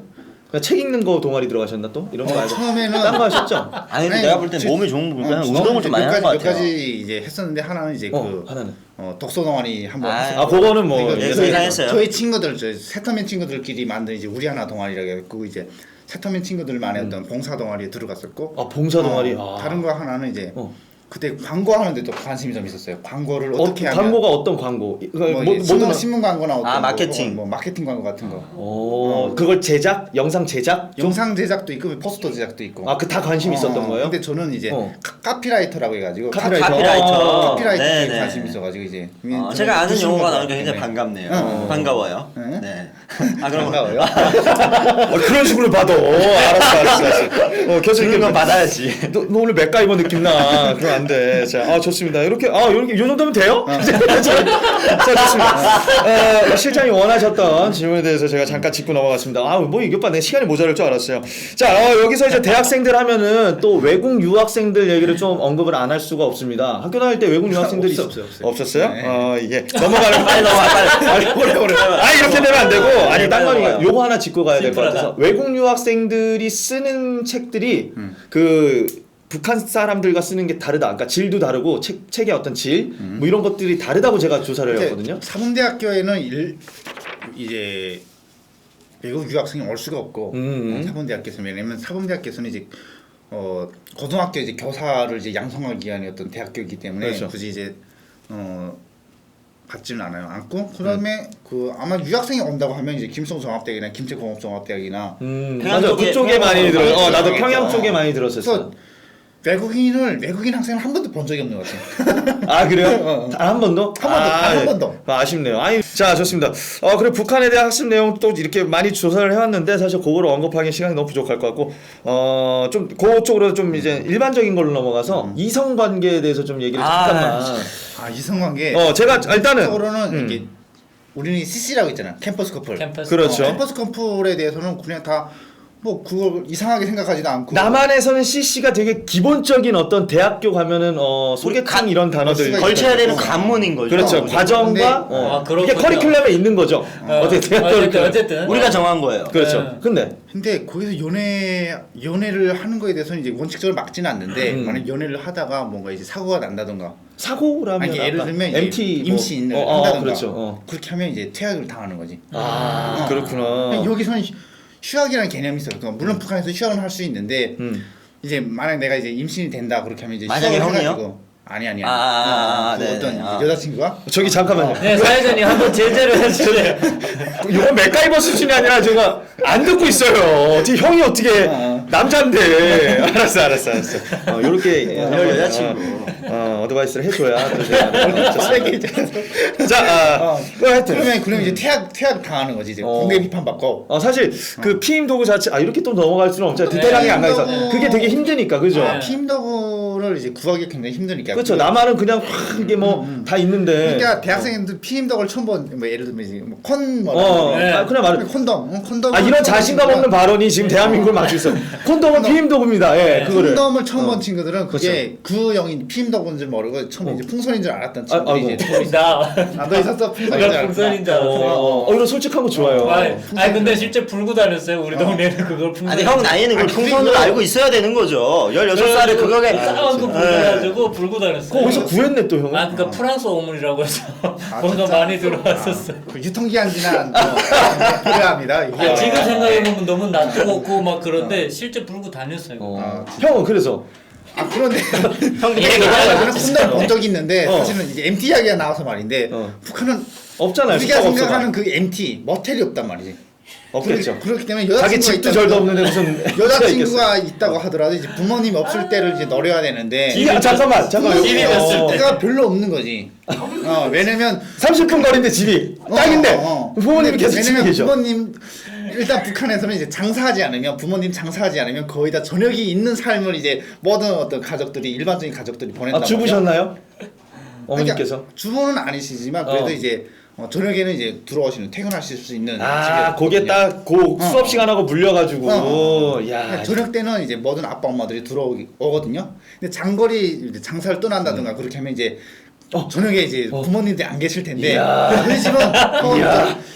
그냥 책 읽는 거 동아리 들어가셨나 또? 이런 거 말고 처음에는 딴 거 하셨죠? 아니 근데 내가 볼 땐 몸이 좋은 분이니까 운동을 좀 많이 하는 것 몇 같아요. 가지 이제 했었는데 하나는 이제 하나는 독서 동아리 한번 그거는 뭐 예상했어요. 저희 친구들 세터맨 친구들끼리 만든 이제 우리 하나 동아리라고 해서 이제 세터맨 친구들만의 어떤 봉사 동아리에 들어갔었고 봉사 동아리 다른 거 하나는 이제 그때 광고하는데 또 관심이 좀 있었어요. 광고를 어떻게 하면 광고가 어떤 광고? 신문 광고나 어떤 마케팅. 뭐 마케팅 광고 같은 거. 그걸 영상 제작? 영상 제작도 있고 포스터 제작도 있고. 그 다 관심 있었던 거예요? 근데 저는 이제 카피라이터라고 해가지고 카피라이터. 쪽에 네, 관심 네. 있어가지고 이제 제가 아는 무슨 용어가 거 나오니까 굉장히 반갑네요. 반가워요. 네. 네. 그럼 반가워요. 그런 식으로 봐도 알았어. 계속 주는 건 받아야지. 너 오늘 맥가이버 느낌 나. 그럼 안 돼. 자, 좋습니다. 이렇게 요 정도면 돼요? 자, 좋습니다. 실장이 원하셨던 질문에 대해서 제가 잠깐 짚고 넘어갔습니다. 뭐 이게 내 시간이 모자랄 줄 알았어요. 자, 여기서 이제 대학생들 하면은 또 외국 유학생들 얘기를 좀 언급을 안 할 수가 없습니다. 학교 다닐 때 외국 유학생들이 없었어요? 네. 이게 넘어가는 빨리 오래. 이렇게 되면 안 되고 딴 거니까 요거 하나 짚고 가야 될 것 같아서 외국 유학생들이 쓰는 책들이 그 북한 사람들과 쓰는 게 다르다. 그러니까 질도 다르고 책의 어떤 질, 뭐 이런 것들이 다르다고 제가 조사를 했거든요. 사범대학교에는 이제 외국 유학생이 올 수가 없고 사범대학교에서는 왜냐면 사범대학교에서는 이제 고등학교 이제 교사를 이제 양성하기 위한 어떤 대학교이기 때문에 그렇죠. 굳이 이제 받지는 않아요. 않고 그다음에 아마 유학생이 온다고 하면 이제 김성종합대학이나 김제공업종합대학이나 맞아. 그쪽에 많이 들어요. 나도 그렇죠. 평양 쪽에 많이 들었었어. 그래서 외국인 학생을 한 번도 본 적이 없는 것 같아요. 그래요? 한 번도? 한 번도. 아쉽네요. 자, 좋습니다. 그래 북한에 대한 학습 내용 또 이렇게 많이 조사를 해왔는데 사실 그거를 언급하기 시간이 너무 부족할 것 같고 좀 그쪽으로 좀 이제 일반적인 걸로 넘어가서 이성 관계에 대해서 좀 얘기를 잠깐만. 이성관계. 제가 일단은 적으로는 이게 우리는 CC라고 있잖아. 캠퍼스 커플. 그렇죠. 캠퍼스 커플에 대해서는 그냥 다 뭐 그걸 이상하게 생각하지도 않고. 남한에서는 CC가 되게 기본적인 어떤 대학교 가면은 소개팅 이런 단어들 걸쳐야 되는 관문인 거죠. 그렇죠. 과정과 이게 그렇군요. 커리큘럼에 있는 거죠. 어쨌든 우리가 정한 거예요. 그렇죠. 근데 거기서 연애를 하는 거에 대해서는 이제 원칙적으로 막지는 않는데 만약 연애를 하다가 뭔가 이제 사고가 난다던가. 사고라면 예를 들면 MT 임신을 한다던가. 그렇죠. 그렇게 하면 이제 퇴학을 당하는 거지. 그렇구나. 여기서는 휴학이라는 개념이 있어요. 그러니까 물론 북한에서 휴학은 할 수 있는데 이제 만약 내가 이제 임신이 된다 그렇게 하면 이제 만약에 시험을 형이요? 해가지고 아니 네, 어떤 네. 여자친구가 저기 잠깐만요. 네, 사회자님 한번 제재를 해주세요. 이건 맥가이버 수준이 아니라 제가 안 듣고 있어요. 지금 형이 어떻게 남자인데. 알았어. 요렇게 여자친구. 어드바이스를 해줘야 또 제가 자, 하여튼 그러면 이제 퇴학 당하는 거지 이제 공개 비판 받고. 사실 그 피임 도구 자체 이렇게 또 넘어갈 수는 없잖아요. 디테일하게 안 가서 피임 도구. 그게 되게 힘드니까 그죠? 피임 도구를 이제 구하기 굉장히 힘드니까. 그렇죠. 나만은 그냥 확 이게 뭐 다 있는데. 그러니까 대학생들 피임 덕을 처음 본 뭐 예를 들면 이제 네. 그냥 말해. 콘돔. 이런 자신감 없는 발언이 지금 대한민국을 막고 있어. 콘돔은 피임 도구입니다. 예, 그거를. 콘돔을 처음 본 친구들은 그게 그 영이 피임 덕인 줄 모르고 처음에 이제 풍선인 줄 알았던 친구들이 이제 나 너 있었어 풍선인 줄 알았다. 풍선인 줄 알았어. 이런 솔직한 거 좋아요. 아니 근데 실제 불고 다녔어요. 우리 동네는 그걸 풍선. 아니 형 나이는 그 풍선으로 알고 있어야 되는 거죠. 16살에 그거게 싸운 거 불고가지고 불고 다녔어요. 그거 어디서 구했네 또 형은. 그러니까 프랑스 오물이라고 해서 뭔가 많이 들어왔었어. 그 유통기한 지난 필요합니다. 이게. 지금 생각해보면 너무 낯뜨겁고 막 그런데 실제 불고 다녔어요. 형은 그래서 그런데 형 저는 콘돔 본 적이 있는데 사실은 이제 MT 이야기가 나와서 말인데 북한은 없잖아요. 우리가 숫자가 생각하는 없어가. 그 MT 머텔이 없단 말이지. 없겠죠. 그렇기 때문에 자기 여자친구가 집도 있다고- 절도 없는데 무슨 여자친구가 있다고 하더라도 이제 부모님 없을 때를 이제 노려야 되는데 잠깐만. 집이 됐을 때. 가 별로 없는 거지. 왜냐면 30분 거리인데 집이 딱인데 부모님이 계속 집에 왜냐면 계셔. 부모님 일단 북한에서는 이제 장사하지 않으면 부모님 장사하지 않으면 거의 다 저녁이 있는 삶을 이제 모든 어떤 가족들이 일반적인 가족들이 보낸단 말이야. 주부셨나요? 어머니께서? 그러니까 주부는 아니시지만 그래도 이제 저녁에는 이제 들어오시는 퇴근하실 수 있는 집이었거든요. 거기에 딱 수업 시간하고 물려가지고 야. 그러니까 저녁 때는 이제 모든 아빠 엄마들이 들어오거든요. 근데 장거리 이제 장사를 떠난다든가 그렇게 하면 이제 저녁에 이제 부모님들이 안 계실 텐데 우리 집은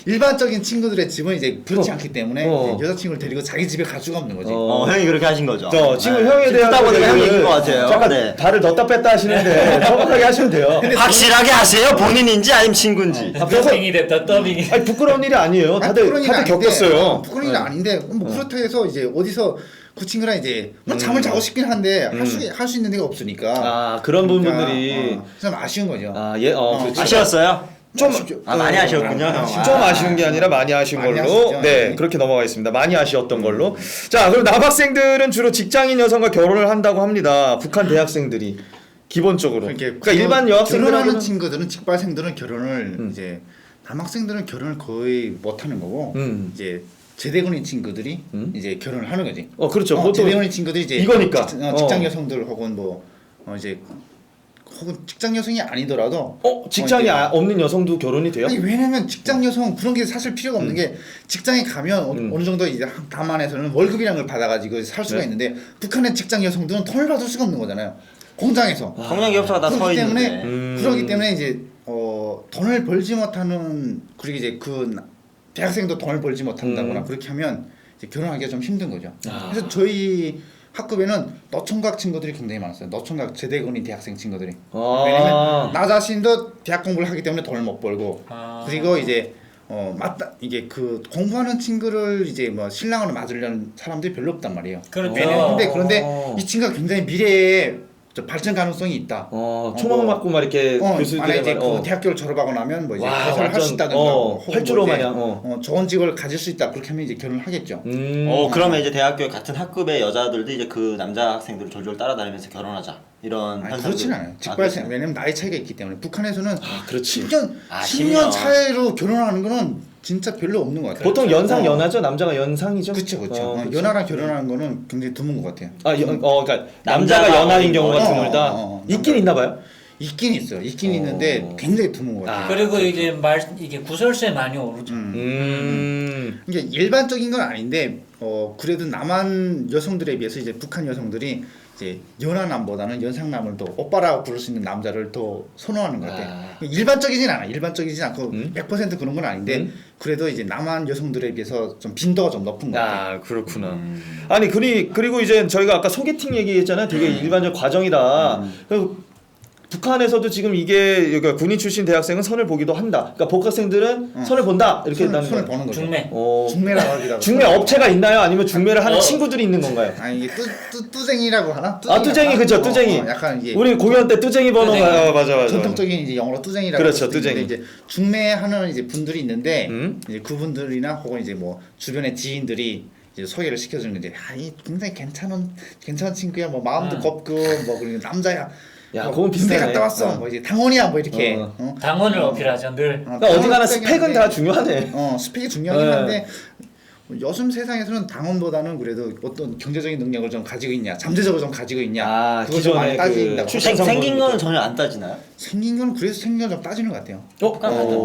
일반적인 친구들의 집은 이제 그렇지 않기 때문에 이제 여자친구를 데리고 자기 집에 갈 수가 없는 거지. 형이 그렇게 하신 거죠. 지금 형에 대한 듣다 보니까 형 얘기인 것 같아요. 잠깐 네. 발을 넣었다 뺐다 하시는데 정확하게 하시면 돼요. 확실하게 하세요. 본인인지 아니면 친구인지. 더빙이 됐다 더빙이. 아니 부끄러운 일이 아니에요. 다들 겪었어요. 부끄러운 일이 아닌데 뭐 그렇다고 해서 이제 어디서 그 친구랑 이제 잠을 자고 싶긴 한데 할 수 있는 데가 없으니까. 그런 부분들이 좀 아쉬운 거죠. 그렇죠. 아쉬웠어요? 좀 많이 아쉬웠군요. 좀 아쉬운 게 아니라 많이 아쉬운 많이 걸로 아쉽죠. 네 그렇게 넘어가겠습니다. 많이 아쉬웠던 걸로. 자 그럼 남학생들은 주로 직장인 여성과 결혼을 한다고 합니다. 북한 대학생들이 기본적으로. 그러니까 일반 여학생들하고는 결혼하는 친구들은 직발생들은 결혼을 이제 남학생들은 결혼을 거의 못 하는 거고 이제 제대군인 친구들이 이제 결혼을 하는 거지. 그렇죠. 보통 제대군인 친구들이 이제 이거니까. 직장 여성들 혹은 이제 혹은 직장 여성이 아니더라도 직장이 이제 없는 여성도 결혼이 돼요? 아니 왜냐면 직장 여성 그런 게 사실 필요가 없는 게 직장에 가면 어느 정도 이제 다만에서는 월급이라는 걸 받아가지고 살 수가 있는데 북한의 직장 여성들은 돈을 받을 수가 없는 거잖아요. 공장에서. 공장 기업체가 다 서 그렇기 때문에 있는데. 그렇기 때문에 이제 돈을 벌지 못하는 그리고 이제 그 대학생도 돈을 벌지 못한다거나 그렇게 하면 이제 결혼하기가 좀 힘든 거죠. 그래서 저희 학급에는 노총각 친구들이 굉장히 많았어요. 노총각 제대군인 대학생 친구들이. 왜냐면 나 자신도 대학 공부를 하기 때문에 돈을 못 벌고 그리고 이제 맞다 이게 그 공부하는 친구를 이제 뭐 신랑으로 맞으려는 사람들이 별로 없단 말이에요. 그렇죠. 그런데 이 친구가 굉장히 미래에 발전 가능성이 있다. 초막 맞고 막 이렇게 만약 교수들이 이제 그 대학교를 졸업하고 나면 뭐 이제 와, 개설을 할 수 완전, 있다든가 혹은 활주로 뭐 이제, 마냥, 좋은 직업을 가질 수 있다 그렇게 하면 이제 결혼을 하겠죠. 그러면 이제 대학교 같은 학급의 여자들도 이제 그 남자 학생들을 졸졸 따라다니면서 결혼하자 이런 아니, 현상들. 그렇지는 않아요. 직발생 왜냐면 나이 차이가 있기 때문에 북한에서는 그렇지. 10년 10년 차이로 결혼하는 거는 진짜 별로 없는 것 같아요. 보통 연상 연하죠. 남자가 연상이죠. 그렇죠, 그렇죠. 그렇죠. 연하랑 결혼하는 거는 굉장히 드문 것 같아요. 그러니까 남자가 연하인 경우가 드물다. 있긴 있나 봐요. 있긴 있어요. 있긴 있는데 굉장히 드문 것 같아요. 그리고 이게 이게 구설수에 많이 오르죠. 이게 일반적인 건 아닌데 그래도 남한 여성들에 비해서 이제 북한 여성들이 이제 연하남보다는 연상남을 더 오빠라고 부를 수 있는 남자를 더 선호하는 것 같아요. 일반적이진 않아. 일반적이진 않고 100% 그런 건 아닌데 그래도 이제 남한 여성들에 비해서 좀 빈도가 좀 높은 것 같아요. 그렇구나. 아니 그리고 이제 저희가 아까 소개팅 얘기했잖아요. 되게 일반적 과정이다. 북한에서도 지금 이게 그러니까 군인 출신 대학생은 선을 보기도 한다. 그러니까 복학생들은 선을 본다 이렇게 했다는 손을 거예요. 보는 거죠. 중매. 중매라고 하기도 하고. 중매 업체가 있나요? 아니면 중매를 하는 어. 친구들이 있는 건가요? 아니 이게 뚜쟁이라고 하나? 아 뚜쟁이 그죠 뚜쟁이. 약간 이게 우리 공연 때 뚜쟁이 번호 뚜쟁이. 맞아. 전통적인 이제 영어로 뚜쟁이라고 그렇죠, 할 수도 있는데 뚜쟁이. 이제 중매하는 이제 분들이 있는데 이제 그분들이나 혹은 이제 뭐 주변의 지인들이 이제 소개를 시켜주는 게 이제 이 굉장히 괜찮은 친구야 뭐 마음도 곱고 뭐 그리고 남자야. 야, 뭐 그건 비슷하네. 군대 갔다 왔어. 어. 뭐 이제 당원이야 뭐 이렇게. 어. 당원을 어필하죠 늘. 그러니까 어디 가나 스펙은 다 중요하네. 스펙이 중요하긴 네. 한데 요즘 세상에서는 당원보다는 그래도 어떤 경제적인 능력을 좀 가지고 있냐, 잠재적으로 좀 가지고 있냐, 아, 그걸 좀 많이 기존의 따진다고. 그 출신 생긴 성분부터. 거는 전혀 안 따지나요? 생긴 건 그래서 생긴 건 좀 따지는 것 같아요.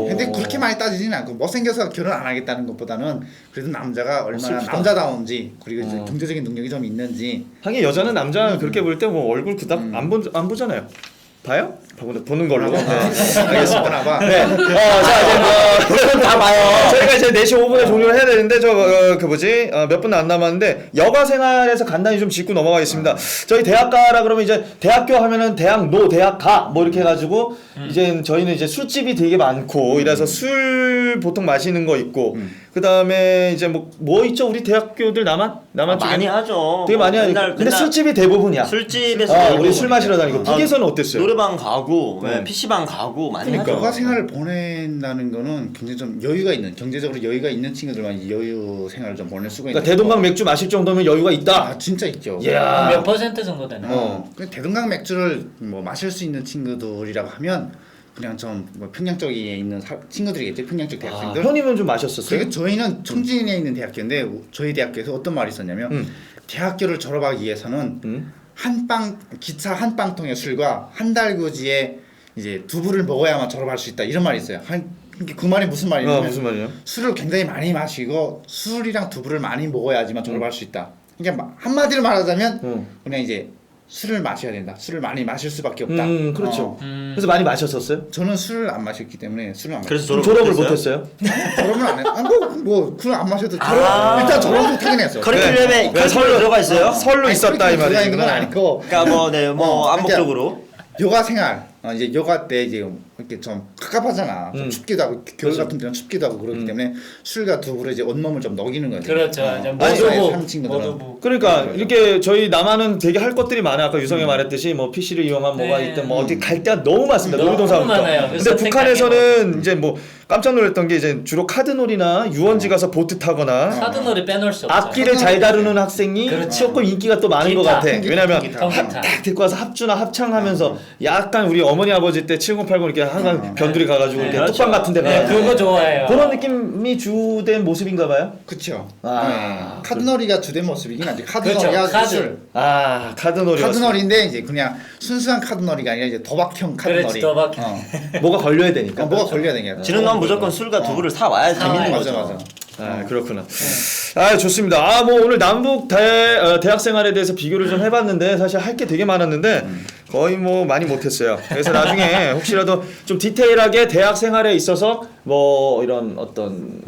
근데 그렇게 많이 따지지는 않고 못생겨서 결혼 안 하겠다는 것보다는 그래도 남자가 얼마나 슬프다. 남자다운지 그리고 이제 경제적인 능력이 좀 있는지. 하긴 여자는 남자 그렇게 볼 때 뭐 얼굴 그닥 안 보잖아요. 봐요? 보는 걸로. 네. 알겠습니다. 보나 봐. 네. 자, 이제 다 봐요. 저희가 이제 4시 5분에 종료를 해야 되는데 그 뭐지? 몇 분 안 남았는데 여가 생활에서 간단히 좀 짚고 넘어가겠습니다. 저희 대학가라 그러면 이제 대학교 하면은 대학노, 대학가 뭐 이렇게 해 가지고 이제 저희는 이제 술집이 되게 많고 이래서 술 보통 마시는 거 있고 그다음에 이제 뭐 있죠? 우리 대학교들 남한 쪽에 많이 하죠. 되게 많이 하니까. 근데 술집이 대부분이야. 술집에서 우리 술 마시러 다니고 북에서는 어땠어요? 노래방 가고 PC방 가고 많이 그러니까. 여가 생활을 보낸다는 거는 굉장히 좀 여유가 있는 경제적으로 여유가 있는 친구들만 이 여유 생활을 좀 보낼 수가 있는. 그러니까 대동강 맥주 마실 정도면 여유가 있다. 아 진짜 있죠. 이야. 몇 퍼센트 정도 되나요? 그 대동강 맥주를 뭐 마실 수 있는 친구들이라고 하면 그냥 좀 뭐 평양 쪽에 있는 친구들이겠죠. 평양 쪽 대학생들. 형님은 좀 마셨었어요? 그리고 저희는 청진에 있는 대학교인데 저희 대학교에서 어떤 말이 있었냐면 대학교를 졸업하기 위해서는 기차 한 빵통의 술과 한 달구지에 이제 두부를 먹어야만 졸업할 수 있다 이런 말이 있어요. 그 말이 무슨 말이냐면 무슨 말이요? 술을 굉장히 많이 마시고 술이랑 두부를 많이 먹어야지만 졸업할 수 있다. 그러니까 한마디로 말하자면 그냥 이제 술을 마셔야 된다. 술을 많이 마실 수밖에 없다. 그렇죠. 그래서 많이 마셨었어요? 저는 술을 안 마셨기 때문에 술을 안 마셨어요. 그래서 졸업을 못했어요? 졸업을 안 했어요. 뭐 그걸 안 마셔도 일단 졸업을 못하긴 했어요. 커리큘럼에 커리큘럼에 들어가 있어요. 설로 있었다 이 말이지. 그건 아니고 그러니까 뭐 암묵적으로 요가 생활 이제 요가 때 이제 이렇게 좀 갑갑하잖아. 좀 춥기도 하고 겨울 같은 때는 춥기도 하고 그렇기 때문에 술과 두부를 이제 온몸을 좀 녹이는 거죠. 그렇죠. 이제 사는 친구들은. 모두부. 그러니까 이렇게 저희 남한은 되게 할 것들이 많아요. 아까 유성이 말했듯이 뭐 PC를 이용한 뭐가 네. 있든 뭐 어디 갈 데가 너무 많습니다. 너무 놀이동산부터. 많아요. 근데 그래서 북한에서는 이제 뭐 깜짝 놀랐던 게 이제 주로 카드놀이나 유원지 가서 보트 타거나 카드놀이 빼놓을 수 없죠. 악기를 잘 다루는 학생이 그렇죠. 조금 인기가 또 많은 기타, 것 같아. 기타, 왜냐면 기타. 통기타. 딱 데리고 와서 합주나 합창하면서 약간 우리 어머니 아버지 때 7080 이렇게 항상 변두리 가가지고 이렇게 그렇죠. 뚝방 같은 데 네, 가가지고 그거 좋아해요. 그런 느낌이 주된 모습인가 봐요? 그렇죠. 아, 카드놀이가 주된 모습이긴 하지. 그렇죠. 카드놀이야 카드. 술. 아 카드놀이 카드놀이인데 이제 그냥 순수한 카드놀이가 아니라 이제 도박형 카드놀이. 그렇지, 도박. 뭐가 걸려야 되니까. 뭐가 걸려야 되냐. 지는 건 무조건 술과 두부를 사 와야 재밌는 맞아 거죠. 맞아. 아 그렇구나. 아 좋습니다. 아 뭐 오늘 남북 대학 생활에 대해서 비교를 좀 해봤는데 사실 할 게 되게 많았는데 거의 뭐 많이 못했어요. 그래서 나중에 혹시라도 좀 디테일하게 대학 생활에 있어서 뭐 이런 어떤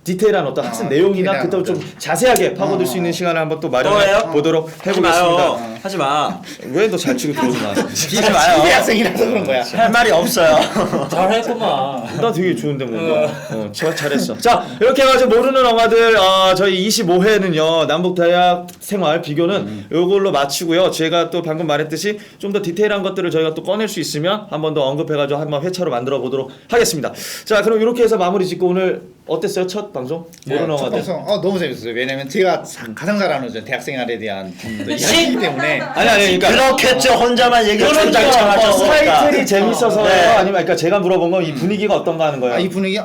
디테일한 어떤 학습 내용이나 디테일한 그때 좀 자세하게 파고들 수 있는 시간을 한번 또 마련해 또해요? 보도록 하지 마요. 해보겠습니다. 하지 마. 왜 너 잘 치고 들어오지 마. 하지 마요. 대학생이라서 그런 거야. 할 말이 없어요. 잘했구만. 나 되게 좋은데 뭔가 잘했어. 자 이렇게 해가지고 모르는 엄마들 저희 25회는요 남북 대학 생활 비교는 요걸로 마치고요. 제가 또 방금 말했듯이 좀 더 디테일한 것들을 저희가 또 꺼낼 수 있으면 한 번 더 언급해가지고 한번 회차로 만들어 보도록 하겠습니다. 자 그럼 이렇게 해서 마무리 짓고 오늘 어땠어요 첫 방송? 모르는 첫 엄마들. 방송 너무 재밌었어요. 왜냐면 제가 가장 잘 아는 대학생활에 대한 이야기이기 때문에 아니 그러니까 그렇겠죠. 혼자만 얘기를 주장창 하셨으니까. 타이틀이 재밌어서요? 네. 아니면 그러니까 제가 물어본 건 이 분위기가 어떤가 하는 거예요. 이 분위기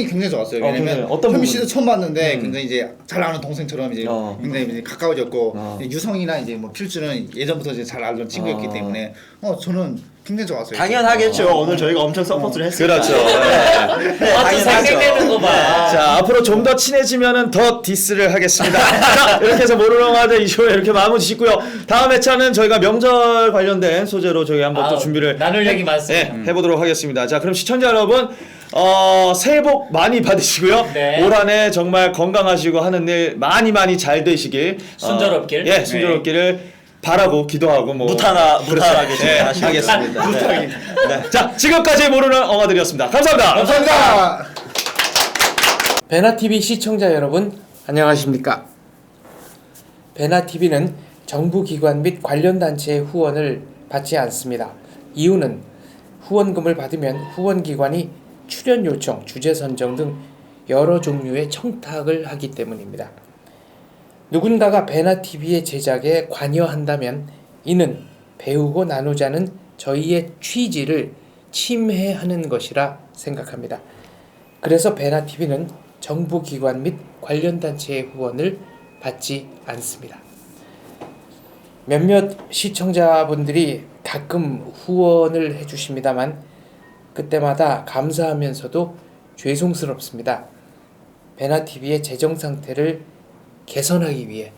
굉장히 좋았어요. 굉장히. 왜냐면 어떤 현미 부분? 씨도 처음 봤는데 굉장히 이제 잘 아는 동생처럼 이제 굉장히 이제 가까워졌고 유성이나 이제 뭐 필주는 예전부터 이제 잘 알던 친구였기 때문에 저는 굉장히 좋았어요. 당연하겠죠. 오늘 저희가 엄청 서포트를 했으니까. 그렇죠. 네, 아주 생각내는 거 봐. 자 앞으로 좀 더 친해지면은 더 디스를 하겠습니다. 자 이렇게 해서 모르는 엄마들 이 쇼에 이렇게 마무리 짓고요. 다음 회차는 저희가 명절 관련된 소재로 저희 한번 또 준비를 나눌 얘기 많습니다. 해보도록 하겠습니다. 자 그럼 시청자 여러분 새해 복 많이 받으시고요. 네. 올 한해 정말 건강하시고 하는 일 많이 잘 되시길 순조롭길. 순조롭기를 바라고 기도하고 뭐 무탈하게 네, 하겠습니다. 네. 자, 지금까지 모르는 엉아들이었습니다. 감사합니다. 감사합니다. 베나TV 시청자 여러분 안녕하십니까. 베나TV는 정부기관 및 관련 단체의 후원을 받지 않습니다. 이유는 후원금을 받으면 후원기관이 출연 요청, 주제 선정 등 여러 종류의 청탁을 하기 때문입니다. 누군가가 베나TV의 제작에 관여한다면 이는 배우고 나누자는 저희의 취지를 침해하는 것이라 생각합니다. 그래서 베나TV는 정부기관 및 관련 단체의 후원을 받지 않습니다. 몇몇 시청자분들이 가끔 후원을 해주십니다만 그때마다 감사하면서도 죄송스럽습니다. 베나TV의 재정 상태를 개선하기 위해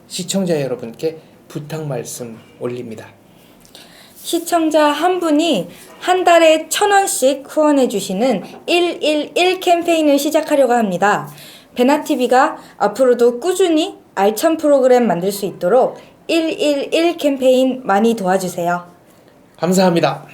시청자 여러분께 부탁 말씀 올립니다. 시청자 한 분이 한 달에 1,000원씩 후원해 주시는 111 캠페인을 시작하려고 합니다. 베나TV가 앞으로도 꾸준히 알찬 프로그램 만들 수 있도록 111 캠페인 많이 도와주세요. 감사합니다.